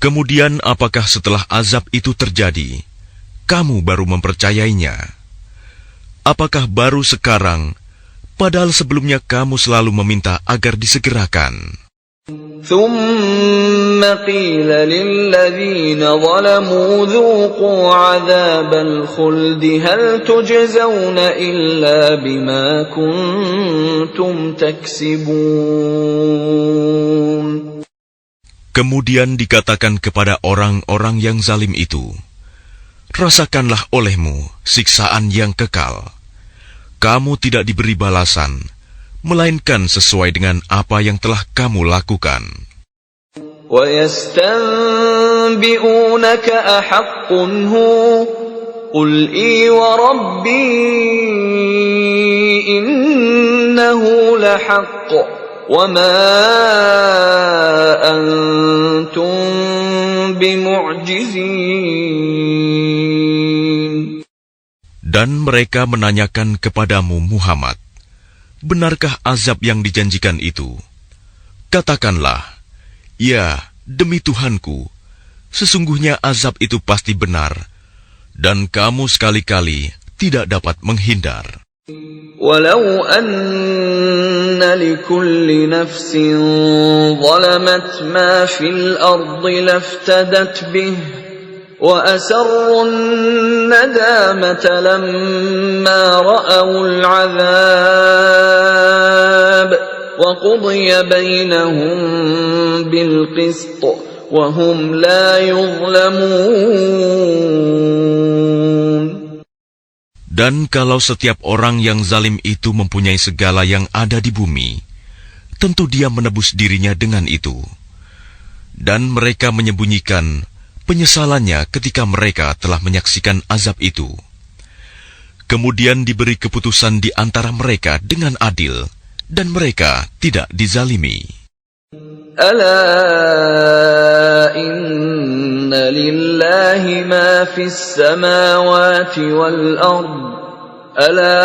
Kemudian apakah setelah azab itu terjadi, kamu baru mempercayainya? Apakah baru sekarang, padahal sebelumnya kamu selalu meminta agar disegerakan? ثُمَّ قِيلَ لِلَّذِينَ ظَلَمُوا ذُوقُوا عَذَابَ الْخُلْدِ هَلْ تُجْزَوْنَ إِلَّا بِمَا كُنتُمْ تَكْسِبُونَ. Kemudian dikatakan kepada orang-orang yang zalim itu, rasakanlah olehmu siksaan yang kekal. Kamu tidak diberi balasan, melainkan sesuai dengan apa yang telah kamu lakukan. وَيَسْتَنْبِئُونَكَ أَحَقٌّ هُوَ قُلْ إِي وَرَبِّي إِنَّهُ لَحَقٌّ وَمَا أَنْتُمْ بِمُعْجِزِينَ. Dan mereka menanyakan kepadamu Muhammad, benarkah azab yang dijanjikan itu? Katakanlah, ya, demi Tuhanku, sesungguhnya azab itu pasti benar, dan kamu sekali-kali tidak dapat menghindar. وَلَوْ أَنَّ لِكُلِّ نَفْسٍ ظَلَمَتْ مَا فِي الْأَرْضِ لَافْتَدَتْ بِهِ وَأَسَرُّوا النَّدَامَةَ لَمَّا رَأَوُا الْعَذَابَ وَقُضِيَ بَيْنَهُم بِالْقِسْطِ وَهُمْ لَا يُظْلَمُونَ. Dan kalau setiap orang yang zalim itu mempunyai segala yang ada di bumi, tentu dia menebus dirinya dengan itu. Dan mereka menyembunyikan penyesalannya ketika mereka telah menyaksikan azab itu. Kemudian diberi keputusan di antara mereka dengan adil, dan mereka tidak dizalimi. أَلَا إِنَّ لله ما في السماوات والأرض ألا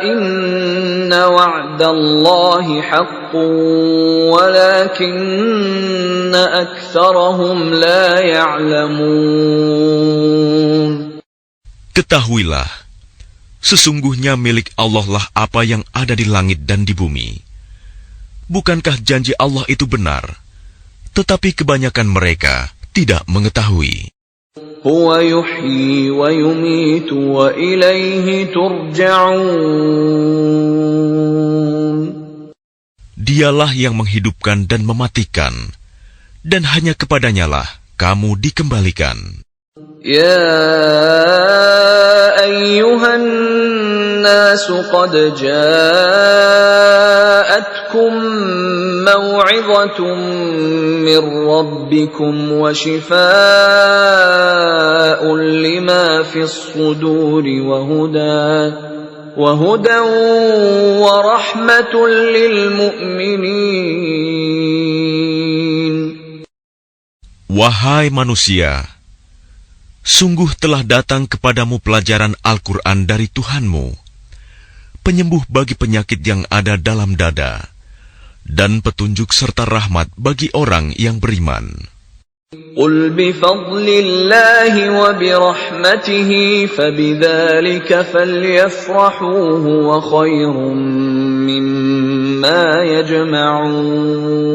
إن وعد الله حق ولكن أكثرهم لا يعلمون. Ketahuilah, sesungguhnya milik Allah lah apa yang ada di langit dan di bumi. Bukankah janji Allah itu benar? Tetapi kebanyakan mereka tidak mengetahui. Huwa yuhyi wa yumitu wa ilaihi turja'un. Dialah yang menghidupkan dan mematikan, dan hanya kepadanyalah kamu dikembalikan. Ya ayyuhan nasu qad ja'atkum maw'izatun min rabbikum wa shifaa'un lima fis suduri wa hudan wa rahmatun lil mu'minin. Wahai manusia, sungguh telah datang kepadamu pelajaran Al-Quran dari Tuhanmu, penyembuh bagi penyakit yang ada dalam dada, dan petunjuk serta rahmat bagi orang yang beriman. Qul bifadlillahi wa birahmatihi fabidzalika falyafrahu huwa khairum mimma yajma'un.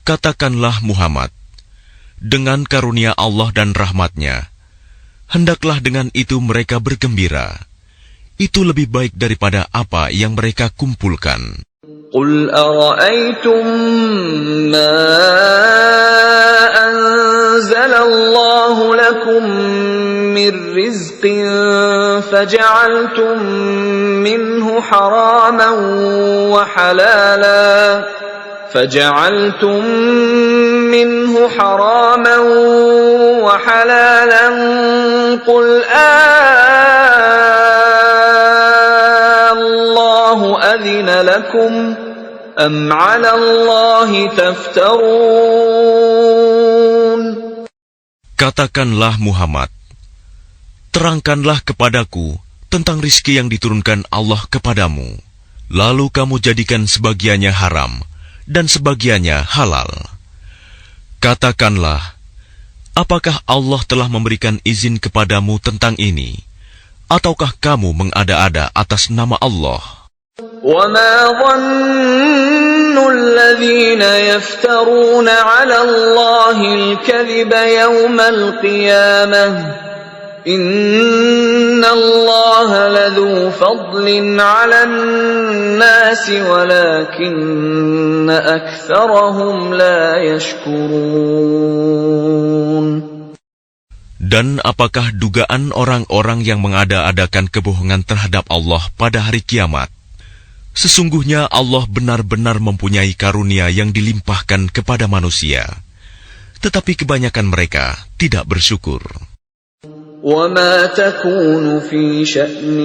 Katakanlah Muhammad, dengan karunia Allah dan rahmatnya, hendaklah dengan itu mereka bergembira. Itu lebih baik daripada apa yang mereka kumpulkan. Qul ara'aytum ma anzalallahu lakum min rizqin faja'altum minhu haraman wa halalan فجعلتم منه حراما وحلالا قل الله أذن لكم أم على الله تفترون. Katakanlah Muhammad, terangkanlah kepadaku tentang rizki yang diturunkan Allah kepadamu, lalu kamu jadikan sebagiannya haram dan sebagiannya halal. Katakanlah, apakah Allah telah memberikan izin kepadamu tentang ini, ataukah kamu mengada-ada atas nama Allah? وَمَا ظَنُّ الَّذِينَ يَفْتَرُونَ عَلَى اللَّهِ الْكَذِبَ يَوْمَ الْقِيَامَةِ إِنَّ اللَّهَ لَذُو فَضْلٍ عَلَى النَّاسِ وَلَكِنَّ أَكْثَرَهُمْ لَا يَشْكُرُونَ. Dan apakah dugaan orang-orang yang mengada-adakan kebohongan terhadap Allah pada hari kiamat? Sesungguhnya Allah benar-benar mempunyai karunia yang dilimpahkan kepada manusia, tetapi kebanyakan mereka tidak bersyukur. وَمَا تَكُونُ فِي شَأْنٍ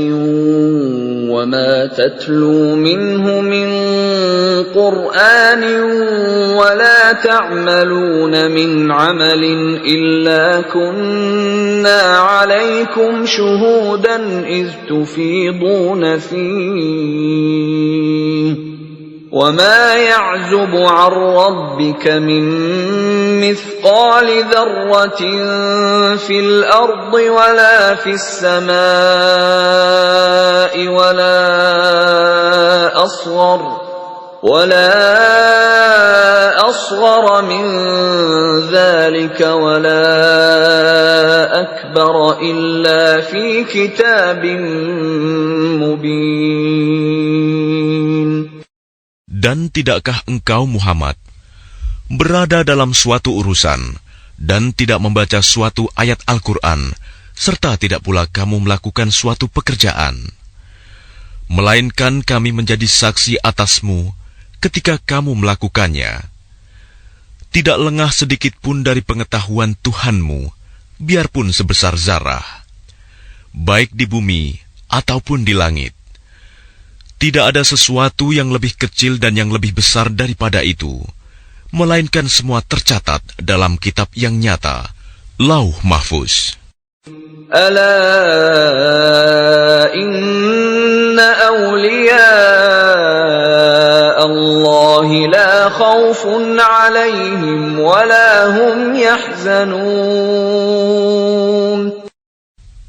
وَمَا تَتْلُو مِنْهُ مِنْ قُرْآنٍ وَلَا تَعْمَلُونَ مِنْ عَمَلٍ إِلَّا كُنَّا عَلَيْكُمْ شُهُودًا إِذْ تُفِيضُونَ فِيهِ وَمَا يَعْزُبُ عَنْ رَبِّكَ مِنْ مِثْقَالِ ذَرَّةٍ فِي الْأَرْضِ وَلَا فِي السَّمَاءِ وَلَا أَصْغَرَ مِنْ ذَلِكَ وَلَا أَكْبَرَ إِلَّا فِي كِتَابٍ مُبِينٍ. Dan tidakkah engkau Muhammad berada dalam suatu urusan dan tidak membaca suatu ayat Al-Quran, serta tidak pula kamu melakukan suatu pekerjaan, melainkan kami menjadi saksi atasmu ketika kamu melakukannya. Tidak lengah sedikit pun dari pengetahuan Tuhanmu, biarpun sebesar zarah, baik di bumi ataupun di langit. Tidak ada sesuatu yang lebih kecil dan yang lebih besar daripada itu, melainkan semua tercatat dalam kitab yang nyata, Lauh Mahfuz. Ala inna awliya Allah la khawfun alaihim wa la hum yahzanun.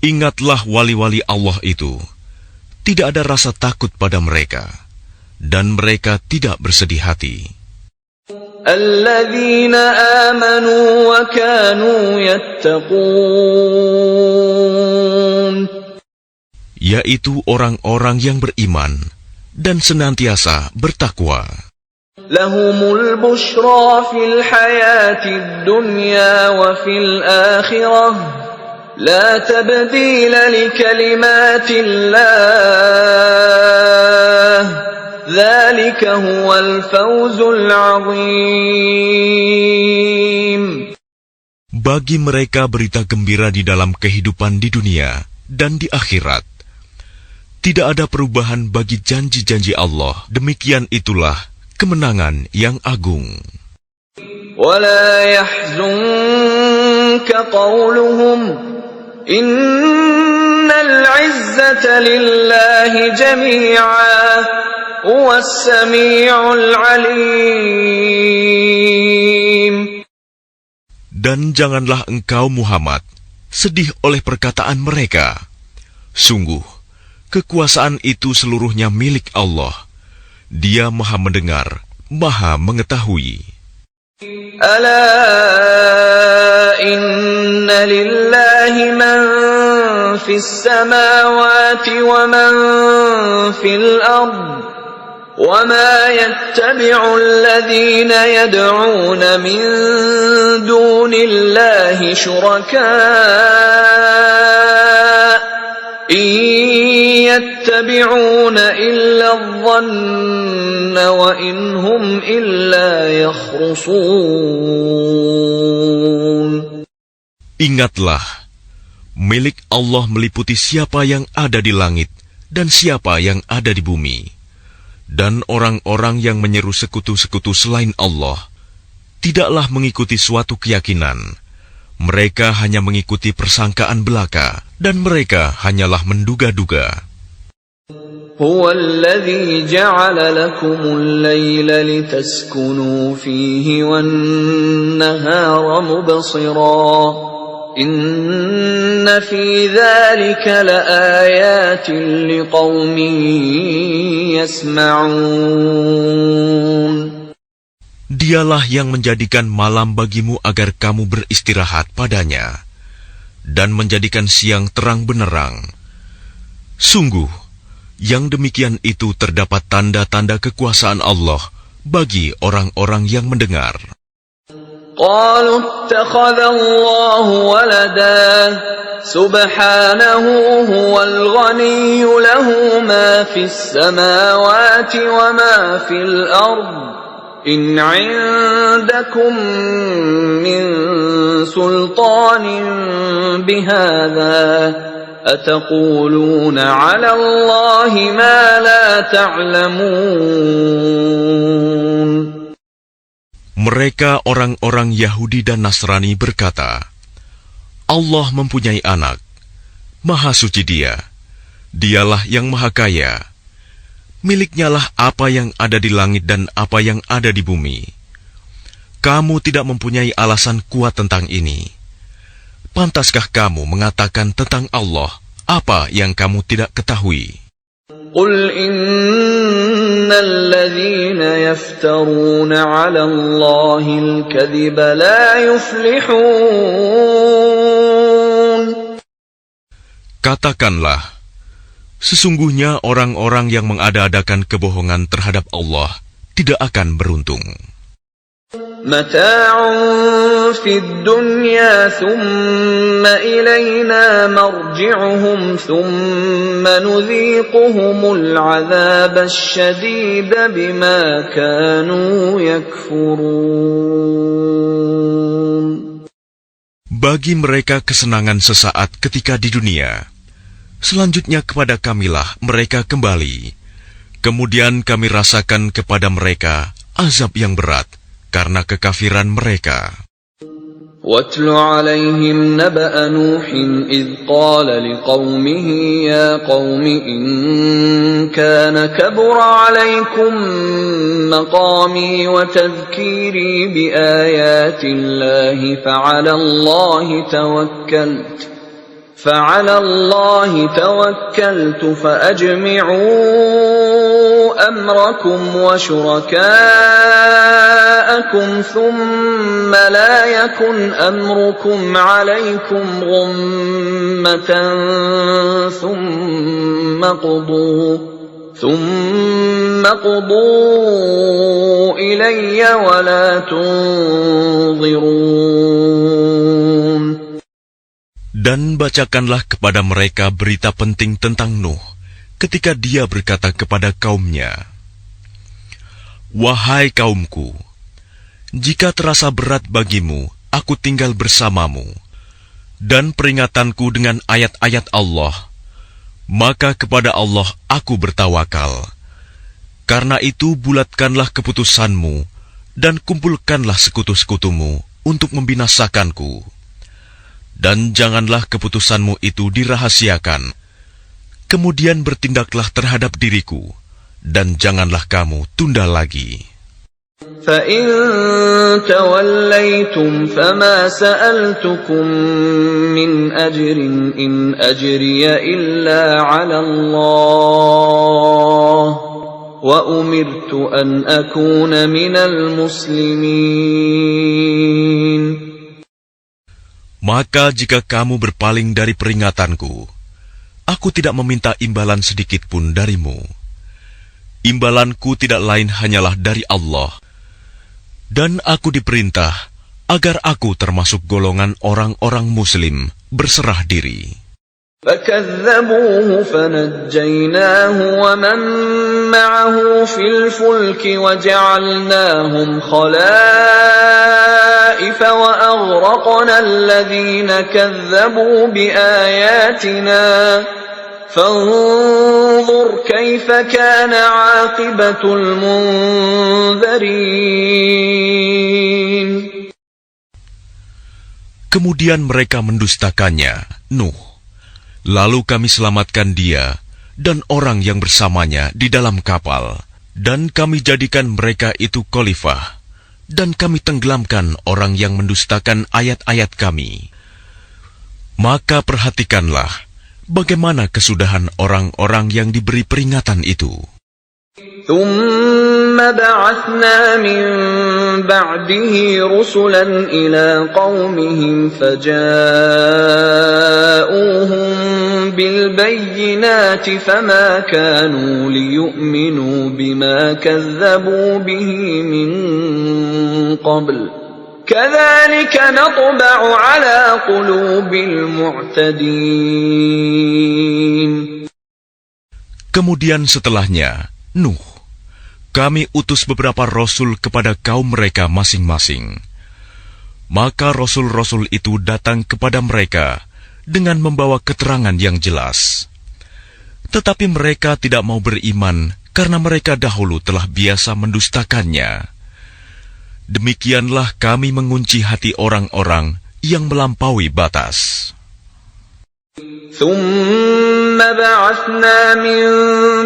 Ingatlah wali-wali Allah itu, tidak ada rasa takut pada mereka, dan mereka tidak bersedih hati. Alladzina amanu wa kanu yattaqun, yaitu orang-orang yang beriman dan senantiasa bertakwa. Lahumul bushra fil hayatid dunya wa fil akhirah, la tabdila li kalimatillah. Dzalika huwal fawzul 'azim. Bagi mereka berita gembira di dalam kehidupan di dunia dan di akhirat. Tidak ada perubahan bagi janji-janji Allah. Demikian itulah kemenangan yang agung. Wala yahzunka qawluhum innal 'izzata lillahi jami'a. Dan janganlah engkau Muhammad sedih oleh perkataan mereka. Sungguh, kekuasaan itu seluruhnya milik Allah. Dia Maha mendengar, Maha mengetahui. Ala inna lillahi man fis samawati wa man fil ardh. وَمَا يَتَّبِعُ الَّذِينَ يَدْعُونَ مِن دُونِ اللَّهِ شُرَكَاءَ إِن يَتَّبِعُونَ إِلَّا الظَّنَّ وَإِنْ هُمْ إِلَّا يَخْرُصُونَ. Ingatlah, milik Allah meliputi siapa yang ada di langit dan siapa yang ada di bumi. Dan orang-orang yang menyeru sekutu-sekutu selain Allah tidaklah mengikuti suatu keyakinan. Mereka hanya mengikuti persangkaan belaka, dan mereka hanyalah menduga-duga. Huwa alladhi ja'ala lakumul layla litaskunu fihi wan nahara mubsira. Inna fi dzalika laayatin liqaumin yasma'un. Dialah yang menjadikan malam bagimu agar kamu beristirahat padanya, dan menjadikan siang terang benerang. Sungguh, yang demikian itu terdapat tanda-tanda kekuasaan Allah bagi orang-orang yang mendengar. قالوا اتخذ الله ولدا سبحانه هو الغني له ما في السماوات وما في الأرض إن عندكم من سلطان بهذا أتقولون على الله ما لا تعلمون. Mereka orang-orang Yahudi dan Nasrani berkata, Allah mempunyai anak, Maha Suci Dia, Dialah yang Maha Kaya. Miliknya lah apa yang ada di langit dan apa yang ada di bumi. Kamu tidak mempunyai alasan kuat tentang ini. Pantaskah kamu mengatakan tentang Allah apa yang kamu tidak ketahui? Qul innal ladzina yaftaruna 'ala Allahil kadhiba la yuflihun. Katakanlah, sesungguhnya orang-orang yang mengada-adakan kebohongan terhadap Allah tidak akan beruntung. Mata'un fid dunya thumma ilayna marji'uhum thumma nudhiquhumul 'adzabasy syadida bima kanu yakfurun. Bagi mereka kesenangan sesaat ketika di dunia. Selanjutnya kepada kamilah mereka kembali. Kemudian kami rasakan kepada mereka azab yang berat karena kekafiran mereka. واتل عليهم نبأ نوح إذ قال لقومه يا قوم إن كان كبر عليكم مقامي وتذكيري بآيات الله فعلى الله توكلت فأجمعوا أمركم وشركاءكم ثم لا يكن أمركم عليكم غمة ثم قضوا إلي ولا تنظرون. Dan bacakanlah kepada mereka berita penting tentang Nuh, ketika dia berkata kepada kaumnya, "Wahai kaumku, jika terasa berat bagimu, aku tinggal bersamamu, dan peringatanku dengan ayat-ayat Allah, maka kepada Allah aku bertawakal. Karena itu bulatkanlah keputusanmu, dan kumpulkanlah sekutu-sekutumu untuk membinasakanku. Dan janganlah keputusanmu itu dirahasiakan. Kemudian bertindaklah terhadap diriku, dan janganlah kamu tunda lagi." فَإِن تَوَلَّيْتُمْ فَمَا سَأَلْتُكُم مِّنْ أَجْرٍ إِنْ أَجْرِيَ إِلَّا عَلَى اللَّهِ وَأُمِرْتُ أَنْ أَكُونَ مِنَ الْمُسْلِمِينَ. Maka jika kamu berpaling dari peringatanku, aku tidak meminta imbalan sedikit pun darimu. Imbalanku tidak lain hanyalah dari Allah. Dan aku diperintah agar aku termasuk golongan orang-orang Muslim berserah diri. فَكَذَّبُوهُ فَنَجَّيْنَاهُ وَمَن مَّعَهُ فِي الْفُلْكِ وَجَعَلْنَاهُمْ خَلَائِفَ وَأَغْرَقْنَا الَّذِينَ كَذَّبُوا بِآيَاتِنَا فَانظُرْ كَيْفَ كَانَ عَاقِبَةُ الْمُنذَرِينَ. Kemudian mereka mendustakannya, Nuh. Lalu kami selamatkan dia dan orang yang bersamanya di dalam kapal, dan kami jadikan mereka itu khalifah, dan kami tenggelamkan orang yang mendustakan ayat-ayat kami. Maka perhatikanlah bagaimana kesudahan orang-orang yang diberi peringatan itu. ثُمَّ بَعَثْنَا مِن بَعْدِهِ رُسُلًا إِلَىٰ قَوْمِهِمْ فَجَاءُوهُم بِالْبَيِّنَاتِ فَمَا كَانُوا لِيُؤْمِنُوا بِمَا كَذَّبُوا بِهِ مِن قَبْلُ كَذَلِكَ نَطْبَعُ عَلَىٰ قُلُوبِ الْمُعْتَدِينَ. Kemudian setelahnya, Nuh, kami utus beberapa rasul kepada kaum mereka masing-masing. Maka rasul-rasul itu datang kepada mereka dengan membawa keterangan yang jelas. Tetapi mereka tidak mau beriman karena mereka dahulu telah biasa mendustakannya. Demikianlah kami mengunci hati orang-orang yang melampaui batas. ثُمَّ بَعَثْنَا مِن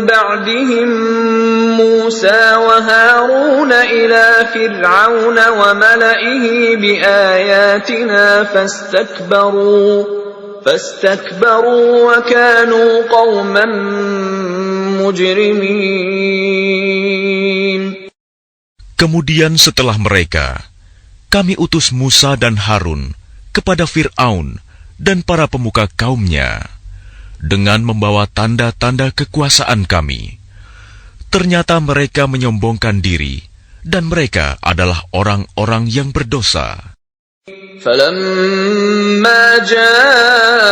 بَعْدِهِم مُّوسَىٰ وَهَارُونَ إِلَىٰ فِرْعَوْنَ وَمَلَئِهِ بِآيَاتِنَا فَاسْتَكْبَرُوا وَكَانُوا قَوْمًا مُجْرِمِينَ. Kemudian setelah mereka, kami utus Musa dan Harun kepada Fir'aun dan para pemuka kaumnya, dengan membawa tanda-tanda kekuasaan kami. Ternyata mereka menyombongkan diri, dan mereka adalah orang-orang yang berdosa. فَلَمَّا جَاءَهُمُ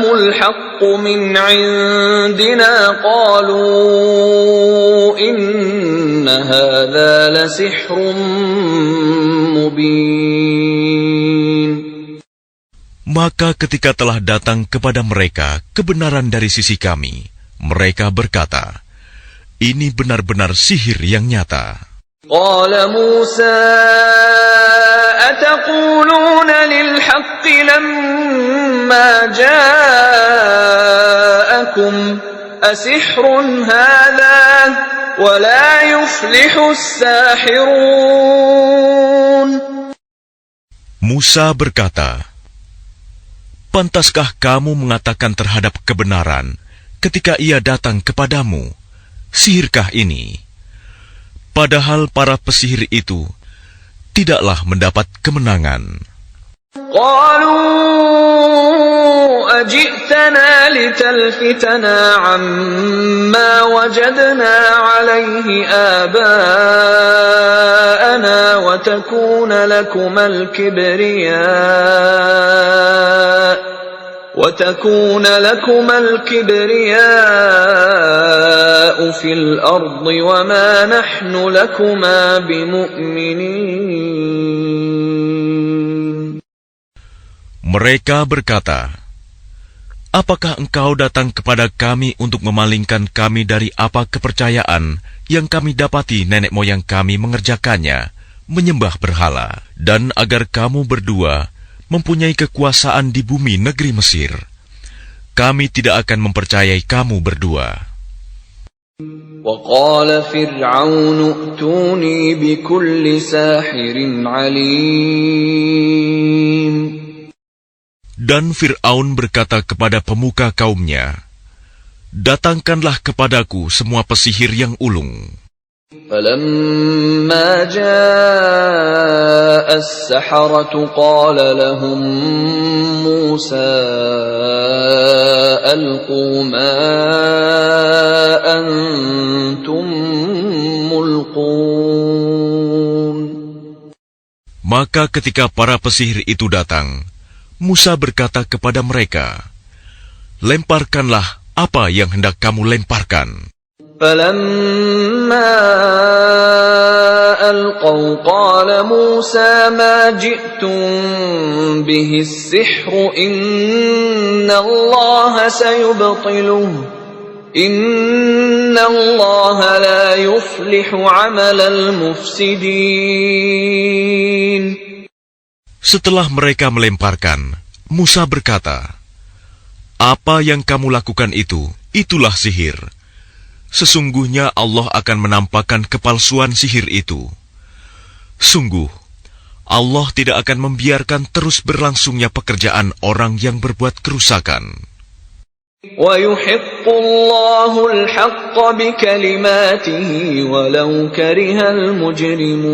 الْحَقُّ مِنْ عِندِنَا قَالُوا إِنَّ هَذَا لَسِحْرٌ مُبِينٌ. Maka ketika telah datang kepada mereka kebenaran dari sisi kami, mereka berkata, "Ini benar-benar sihir yang nyata." قال موسى أتقولون للحق لما جاءكم أسحر هذا ولا يفلح الساحرون. Musa berkata, "Pantaskah kamu mengatakan terhadap kebenaran ketika ia datang kepadamu, sihirkah ini? Padahal para pesihir itu tidaklah mendapat kemenangan." قالوا أجئتنا لتلفتنا عما وجدنا عليه آباءنا وتكون لكما الكبرياء في الأرض وما نحن لكما بمؤمنين. Mereka berkata, "Apakah engkau datang kepada kami untuk memalingkan kami dari apa kepercayaan yang kami dapati nenek moyang kami mengerjakannya, menyembah berhala, dan agar kamu berdua mempunyai kekuasaan di bumi negeri Mesir? Kami tidak akan mempercayai kamu berdua." وقال فرعون ائتوني بكل ساحر عليم. Dan Fir'aun berkata kepada pemuka kaumnya, "Datangkanlah kepadaku semua pesihir yang ulung." فلما جاء السحرة قال لهم موسى ألقوا ما أنتم ملقون. Maka ketika para pesihir itu datang, Musa berkata kepada mereka, "Lemparkanlah apa yang hendak kamu lemparkan." فلما ألقوا قال موسى ما جئتم به السحر إن الله سيبطله إن الله لا يفلح عمل المفسدين. Setelah mereka melemparkan, Musa berkata, "Apa yang kamu lakukan itu, itulah sihir. Sesungguhnya Allah akan menampakkan kepalsuan sihir itu. Sungguh, Allah tidak akan membiarkan terus berlangsungnya pekerjaan orang yang berbuat kerusakan." وَيُحِقُّ اللَّهُ الْحَقَّ بِكَلِمَاتِهِ وَلَوْ كَرِهَ الْمُجْرِمُونَ.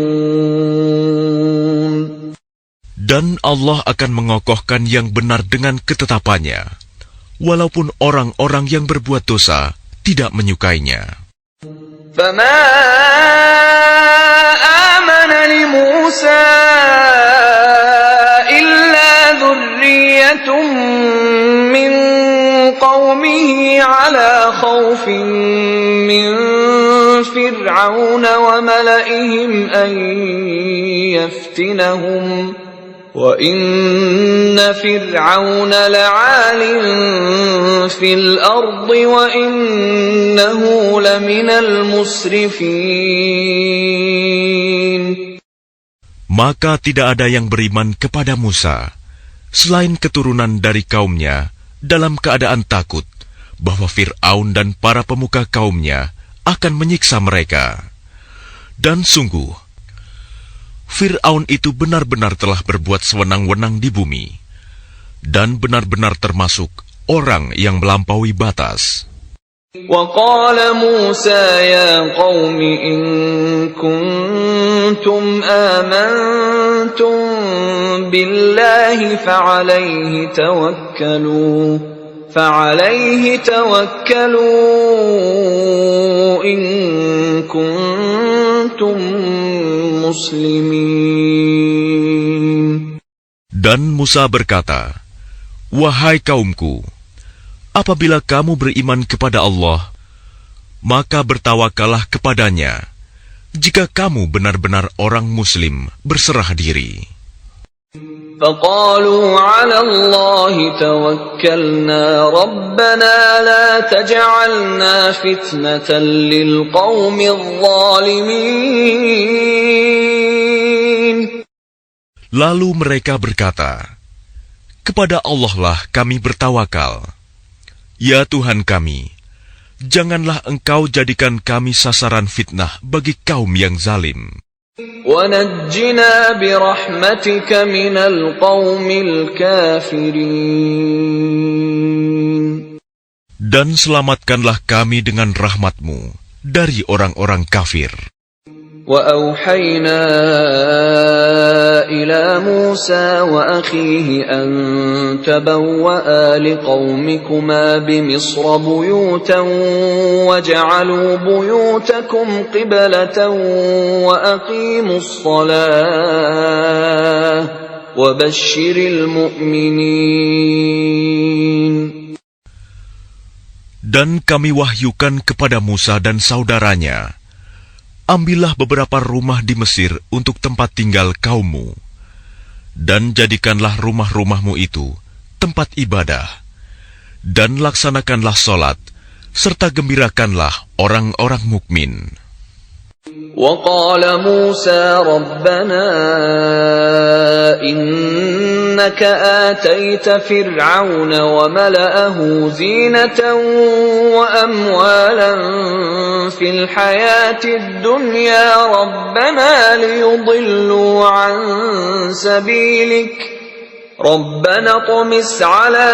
Dan Allah akan mengokohkan yang benar dengan ketetapannya, walaupun orang-orang yang berbuat dosa tidak menyukainya. فَمَا آمَنَ لِمُوسَى إِلَّا ذُرِّيَّةٌ مِّن قَوْمِهِ عَلَى خَوْفٍ مِّن فِرْعَوْنَ وَمَلَئِهِمْ أَن يَفْتِنَهُمْ وَإِنَّ فِرْعَوْنَ لَعَالٍ فِي الْأَرْضِ وَإِنَّهُ لَمِنَ الْمُسْرِفِينَ. Maka tidak ada yang beriman kepada Musa, selain keturunan dari kaumnya, dalam keadaan takut bahwa Fir'aun dan para pemuka kaumnya akan menyiksa mereka. Dan sungguh, Fir'aun itu benar-benar telah berbuat sewenang-wenang di bumi, dan benar-benar termasuk orang yang melampaui batas. وَقَالَ مُوسَى يَا قَوْمِ إِن كُنتُمْ آمَنتُم بِاللَّهِ فَعَلَيْهِ تَوَكَّلُوا إِن كُنتُم مُّسْلِمِينَ. Dan Musa berkata, "Wahai kaumku, apabila kamu beriman kepada Allah, maka bertawakallah kepadanya, jika kamu benar-benar orang Muslim berserah diri." فقالوا على الله توكلنا ربنا لا تجعلنا فتنة للقوم الظالمين. Lalu mereka berkata, kepada Allah lah kami bertawakal. Ya Tuhan kami, janganlah Engkau jadikan kami sasaran fitnah bagi kaum yang zalim. وَنَجِّنَا بِرَحْمَتِكَ مِنَ الْقَوْمِ الْكَافِرِينَ. Dan selamatkanlah kami dengan rahmat-Mu dari orang-orang kafir. وَأَوْحَيْنَا إِلَى مُوسَى وَأَخِيهِ أَن تَبَوَّآ لِقَوْمِكُمَا بِمِصْرَ بُيُوتًا وَاجْعَلُوا بُيُوتَكُمْ قِبْلَةً وَأَقِيمُوا الصَّلَاةَ وَبَشِّرِ الْمُؤْمِنِينَ. Dan kami wahyukan kepada Musa dan saudaranya, ambillah beberapa rumah di Mesir untuk tempat tinggal kaummu, dan jadikanlah rumah-rumahmu itu tempat ibadah, dan laksanakanlah solat, serta gembirakanlah orang-orang mukmin. وقال موسى ربنا إنك آتيت فرعون وملأه زينة وأموالا في الحياة الدنيا ربنا ليضلوا عن سبيلك ربنا اطمس على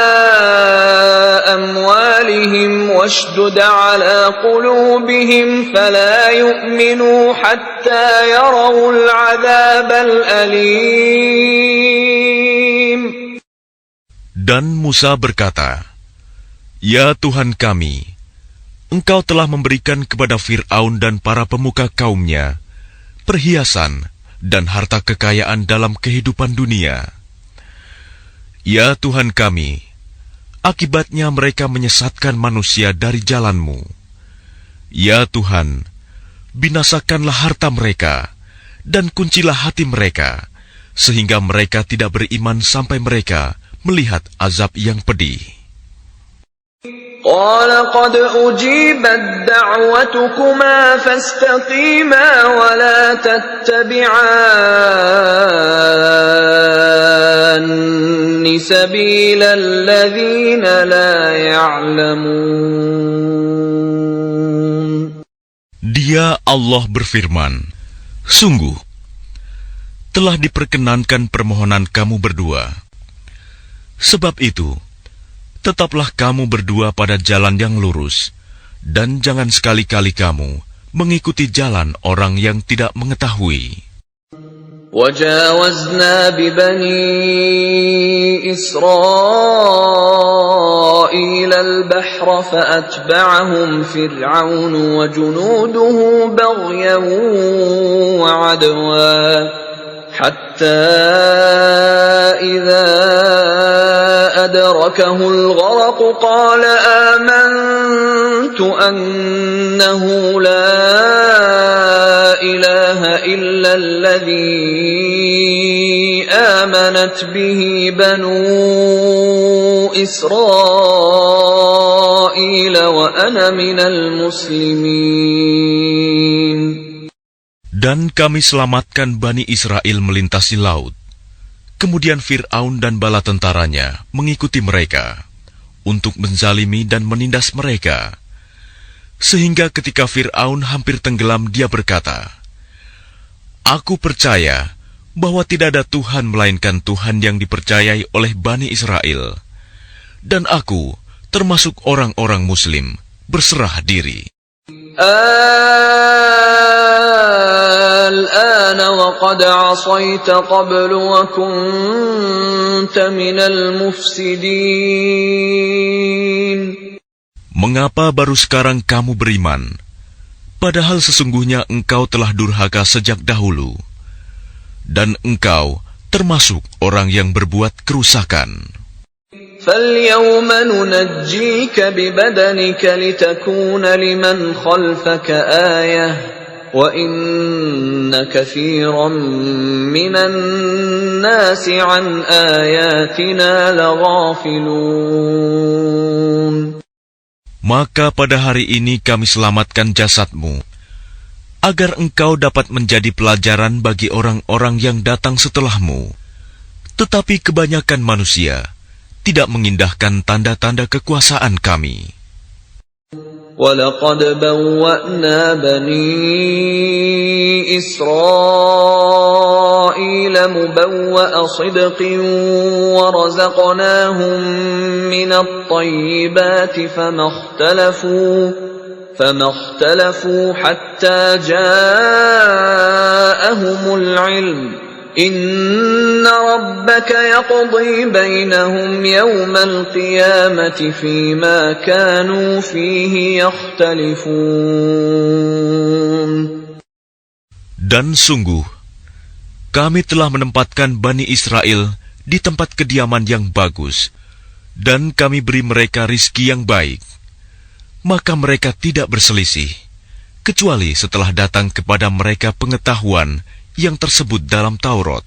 أموالهم واشدد على قلوبهم فلا يؤمنوا حتى يروا العذاب الأليم. Dan Musa berkata, Ya Tuhan kami, Engkau telah memberikan kepada Fir'aun dan para pemuka kaumnya perhiasan dan harta kekayaan dalam kehidupan dunia. Ya Tuhan kami, akibatnya mereka menyesatkan manusia dari jalan-Mu. Ya Tuhan, binasakanlah harta mereka, dan kuncilah hati mereka, sehingga mereka tidak beriman sampai mereka melihat azab yang pedih. قال قد أجيبت دعوتكما فاستقيما ولا تتبعان سبيل الذين لا يعلمون. Dia Allah berfirman, sungguh, telah diperkenankan permohonan kamu berdua. Sebab itu, tetaplah kamu berdua pada jalan yang lurus, dan jangan sekali-kali kamu mengikuti jalan orang yang tidak mengetahui. وَجَاوَزْنَا بِبَنِي إِسْرَائِيلَ الْبَحْرَ فَأَتْبَعَهُمْ فِرْعَوْنُ وَجُنُودُهُ بَغْيًا وَعَدْوًا حَتَّى إِذَا أدركه الغرق قال آمنت أنه لا إله إلا الذي آمنت به بنو إسرائيل وأنا من المسلمين. Dan kami selamatkan Bani Israel melintasi laut. Kemudian Fir'aun dan bala tentaranya mengikuti mereka untuk menzalimi dan menindas mereka. Sehingga ketika Fir'aun hampir tenggelam, dia berkata, Aku percaya bahwa tidak ada Tuhan melainkan Tuhan yang dipercayai oleh Bani Israel. Dan aku, termasuk orang-orang Muslim, berserah diri. الآن وقد عصيت قبل وكنت من المفسدين. Mengapa baru sekarang kamu beriman, padahal sesungguhnya engkau telah durhaka sejak dahulu, dan engkau termasuk orang yang berbuat kerusakan. فَالْيَوْمَ نُنَجِّيكَ بِبَدَنِكَ لِتَكُونَ لِمَنْ خَلْفَكَ آيَةً وَإِنَّ كَثِيرًا مِّنَ النَّاسِ عَنْ آيَاتِنَا لَغَافِلُونَ. Maka pada hari ini kami selamatkan jasadmu, agar engkau dapat menjadi pelajaran bagi orang-orang yang datang setelahmu. Tetapi kebanyakan manusia tidak mengindahkan tanda-tanda kekuasaan kami. وَلَقَدْ بَوَّأْنَا بَنِي إِسْرَائِيلَ مُبَوَّأَ صِدْقٍ وَرَزَقْنَاهُم مِّنَ الطَّيِّبَاتِ فَمَا اخْتَلَفُوا حَتَّى جَاءَهُمُ الْعِلْمُ إِنَّ رَبَّكَ يَقْضِي بَيْنَهُمْ يَوْمَ الْقِيَامَةِ فِيمَا كَانُوا فِيهِ يَخْتَلِفُونَ. Dan sungguh, kami telah menempatkan Bani Israel di tempat kediaman yang bagus, dan kami beri mereka rizki yang baik. Maka mereka tidak berselisih, kecuali setelah datang kepada mereka pengetahuan yang tersebut dalam Taurat.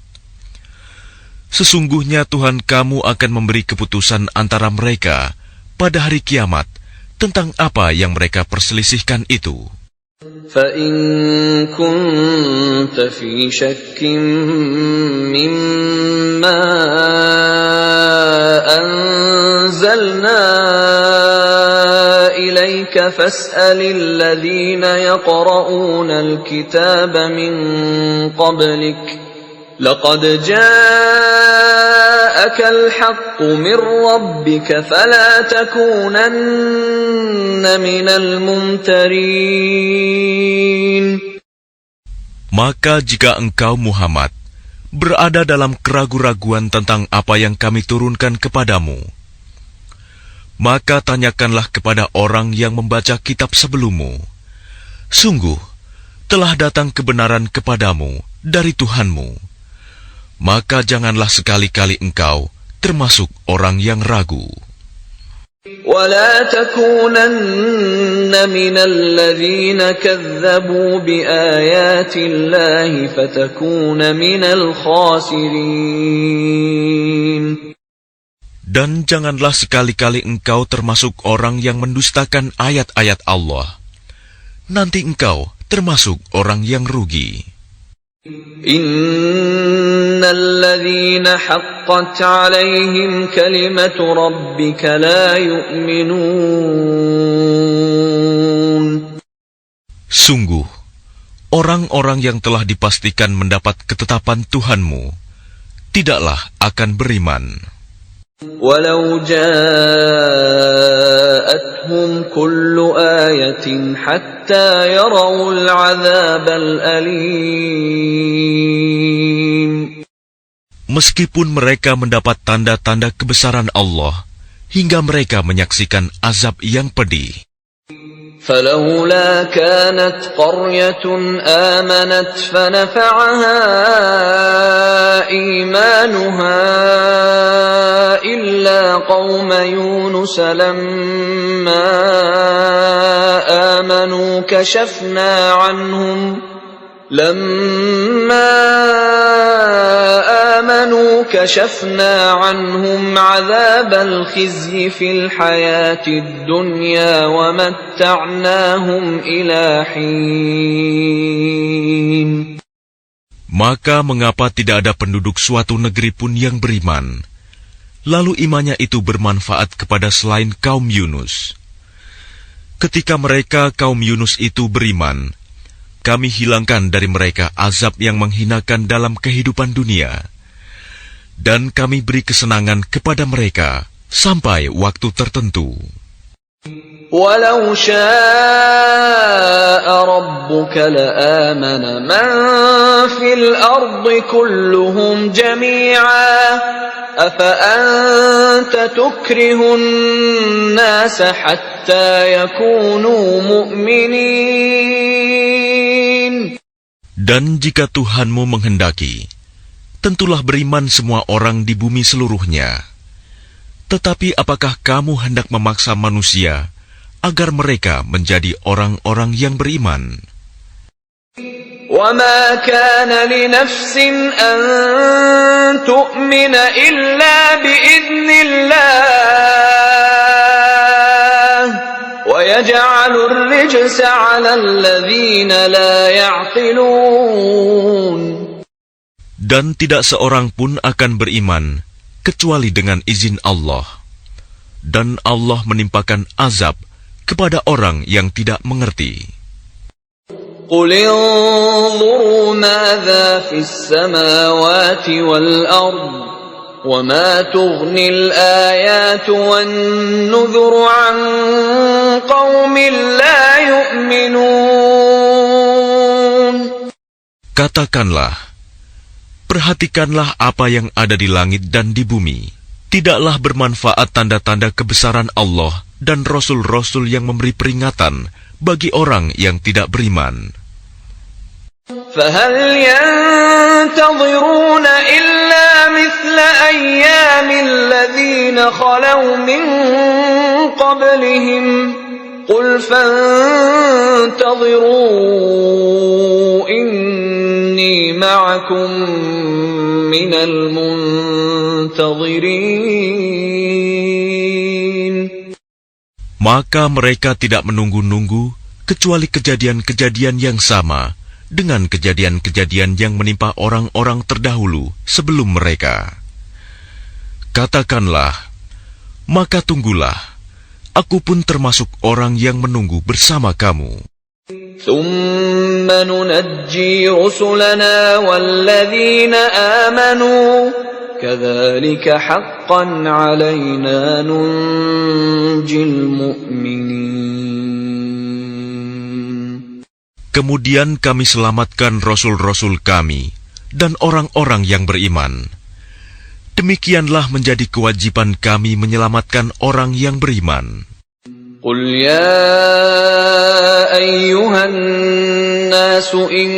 Sesungguhnya Tuhan kamu akan memberi keputusan antara mereka pada hari kiamat tentang apa yang mereka perselisihkan itu. فَإِن كُنتَ فِي شَكٍّ مِّمَّا أَنزَلْنَا إِلَيْكَ فَاسْأَلِ الَّذِينَ يَقْرَؤُونَ الْكِتَابَ مِن قَبْلِكَ لَقَدْ جَاءَكَ الْحَقُّ مِن رَّبِّكَ فَلَا تَكُونَنَّ مِنَ الْمُمْتَرِينَ. Maka jika engkau Muhammad berada dalam keraguan-raguan tentang apa yang kami turunkan kepadamu, maka tanyakanlah kepada orang yang membaca kitab sebelummu. Sungguh, telah datang kebenaran kepadamu dari Tuhanmu. Maka janganlah sekali-kali engkau termasuk orang yang ragu. وَلَا تَكُونَنَّ مِنَ الَّذِينَ كَذَّبُوا بِآيَاتِ اللَّهِ فَتَكُونَ مِنَ الْخَاسِرِينَ. Dan janganlah sekali-kali engkau termasuk orang yang mendustakan ayat-ayat Allah. Nanti engkau termasuk orang yang rugi. Innal ladzina haqqat 'alaihim kalimatu rabbika la yu'minun. Sungguh, orang-orang yang telah dipastikan mendapat ketetapan Tuhanmu tidaklah akan beriman. Walau ja'atuhum kullu ayatin hatta yarawul 'adzabal alim. Meskipun mereka mendapat tanda-tanda kebesaran Allah hingga mereka menyaksikan azab yang pedih. فلولا كانت قرية آمنت فنفعها إيمانها إلا قوم يونس لما آمنوا كشفنا عنهم عذاب الخزي في الحياة الدنيا ومتعناهم إلى حين. Maka mengapa tidak ada penduduk suatu negeri pun yang beriman, lalu imannya itu bermanfaat kepada selain kaum Yunus? Ketika mereka kaum Yunus itu beriman, kami hilangkan dari mereka azab yang menghinakan dalam kehidupan dunia, dan kami beri kesenangan kepada mereka sampai waktu tertentu. Walau syaa rabbuka la'amana man fil ardi kulluhum jami'a afa anta tukrihun nasa hatta yakunu mu'minin. Dan jika Tuhanmu menghendaki, tentulah beriman semua orang di bumi seluruhnya. Tetapi apakah kamu hendak memaksa manusia agar mereka menjadi orang-orang yang beriman? وَمَا كَانَ لِنَفْسٍ أَن تُؤْمِنَ إِلَّا بِإِذْنِ اللَّهِ وَيَجْعَلُ الرِّجْسَ عَلَى الَّذِينَ لَا يَعْقِلُونَ. Dan tidak seorang pun akan beriman kecuali dengan izin Allah. Dan Allah menimpakan azab kepada orang yang tidak mengerti. قُلِ انظُرُوا مَاذَا فِي السَّمَاوَاتِ وَالْأَرْضِ وَمَا تُغْنِي الْآيَاتُ وَالنُّذُرُ عَن قَوْمٍ لَّا يُؤْمِنُونَ. Katakanlah, perhatikanlah apa yang ada di langit dan di bumi. Tidaklah bermanfaat tanda-tanda kebesaran Allah dan rasul-rasul yang memberi peringatan bagi orang yang tidak beriman. فَهَلْ يَنْتَظِرُونَ إِلَّا مِثْلَ أَيَّامِ الَّذِينَ خَلَوْا مِنْ قَبْلِهِمْ قُلْ فَانْتَظِرُوا إِنِّي مَعَكُمْ مِنَ الْمُنْتَظِرِينَ. Maka mereka tidak menunggu-nunggu kecuali kejadian-kejadian yang sama dengan kejadian-kejadian yang menimpa orang-orang terdahulu sebelum mereka. Katakanlah, maka tunggulah, aku pun termasuk orang yang menunggu bersama kamu. ثُمَّ نُنَجِّي رُسُلَنَا وَالَّذِينَ آمَنُوا كَذَلِكَ حَقًّا عَلَيْنَا نُنْجِي الْمُؤْمِنِينَ. Kemudian kami selamatkan rasul-rasul kami dan orang-orang yang beriman. Demikianlah menjadi kewajiban kami menyelamatkan orang yang beriman. قُلْ يَا أَيُّهَا النَّاسُ إِن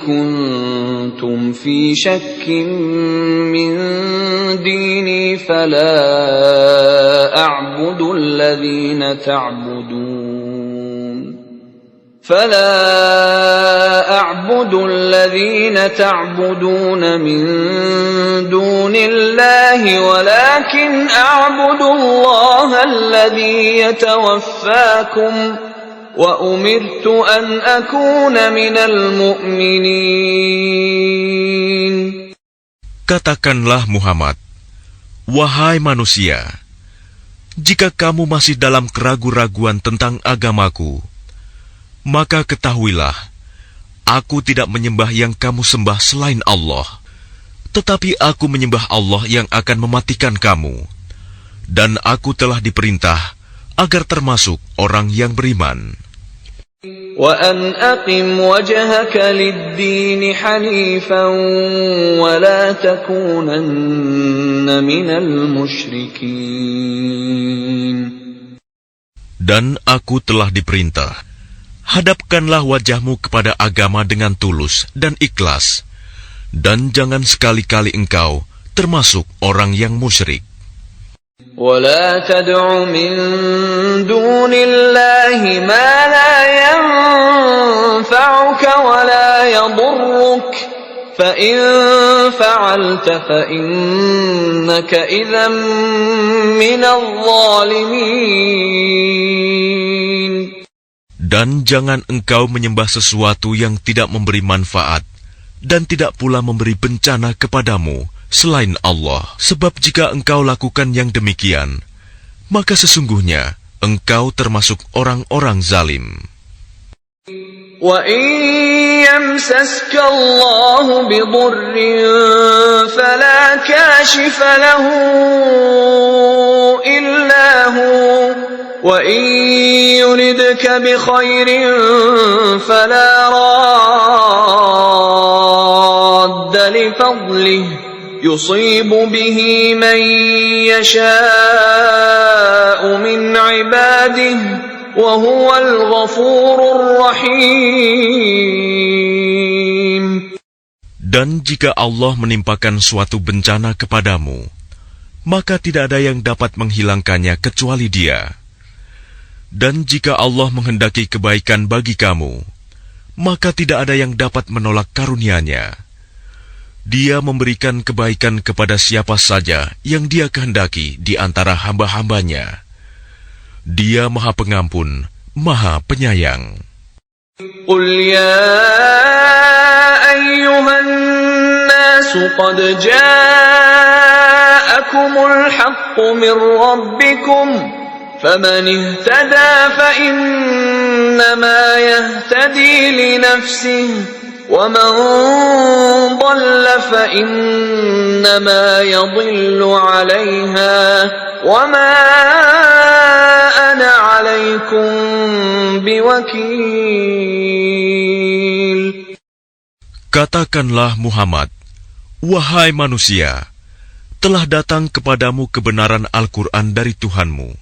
كُنتُمْ فِي شَكٍّ مِّن دِينِي فَلَا أَعْبُدُ الَّذِينَ تَعْبُدُونَ مِن دُونِ اللَّهِ وَلَكِنْ أَعْبُدُ اللَّهَ الَّذِي يَتَوَفَّاكُمْ وَأُمِرْتُ أَنْ أَكُونَ مِنَ الْمُؤْمِنِينَ. Katakanlah Muhammad, wahai manusia, jika kamu masih dalam keraguan-raguan tentang agamaku, maka ketahuilah, aku tidak menyembah yang kamu sembah selain Allah, tetapi aku menyembah Allah yang akan mematikan kamu, dan aku telah diperintah agar termasuk orang yang beriman. وَأَنْ أَقِمْ وَجْهَكَ لِلدِّينِ حَنِيفًا وَلَا تَكُونَنَّ مِنَ الْمُشْرِكِينَ. Dan aku telah diperintah, hadapkanlah wajahmu kepada agama dengan tulus dan ikhlas, dan jangan sekali-kali engkau termasuk orang yang musyrik. وَلَا تَدْعُ مِن دُونِ اللَّهِ مَا لَا يَنفَعُكَ وَلَا يَضُرُّكَ فَإِن فَعَلْتَ فَإِنَّكَ إِذًا مِّنَ الظَّالِمِينَ. Dan jangan engkau menyembah sesuatu yang tidak memberi manfaat dan tidak pula memberi bencana kepadamu selain Allah. Sebab jika engkau lakukan yang demikian, maka sesungguhnya engkau termasuk orang-orang zalim. وَإِن يَمْسَسْكَ اللَّهُ بِضُرٍّ فَلَا كَاشِفَ لَهُ إِلَّا هُوَ وَإِن يُرِدْكَ بِخَيْرٍ فَلَا رَادَّ لِفَضْلِهِ يُصِيبُ بِهِ مَن يَشَاءُ مِنْ عِبَادِهِ وَهُوَ الْغَفُورُ الرَّحِيمُ. Dan jika Allah menimpakan suatu bencana kepadamu, maka tidak ada yang dapat menghilangkannya kecuali Dia. Dan jika Allah menghendaki kebaikan bagi kamu, maka tidak ada yang dapat menolak karunia-Nya. Dia memberikan kebaikan kepada siapa saja yang Dia kehendaki di antara hamba-hambanya. Dia Maha Pengampun, Maha Penyayang. قل يا أيها الناس قد جاءكم الحق من ربكم فمن اهتدى فإنما يهتدي لنفسه ومن ضل فإنما يضل عليها وما أنا عليكم بوكيل. Katakanlah Muhammad, wahai manusia, telah datang kepadamu kebenaran Al-Quran dari Tuhanmu.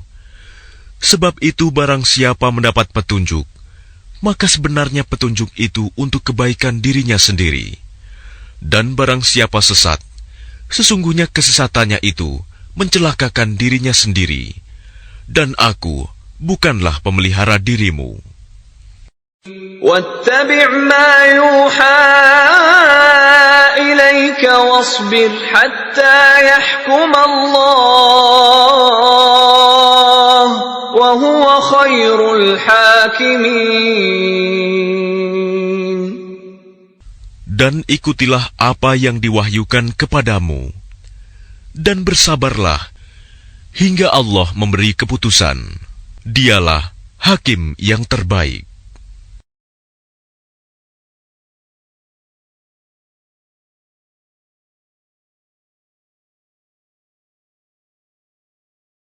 Sebab itu barang siapa mendapat petunjuk, maka sebenarnya petunjuk itu untuk kebaikan dirinya sendiri. Dan barang siapa sesat, sesungguhnya kesesatannya itu mencelakakan dirinya sendiri. Dan aku bukanlah pemelihara dirimu. واتبع ما يوحى إليك واصبر حتى يحكم الله وهو خير الحاكمين. Dan ikutilah apa yang diwahyukan kepadamu, dan bersabarlah hingga Allah memberi keputusan. Dialah Hakim yang terbaik.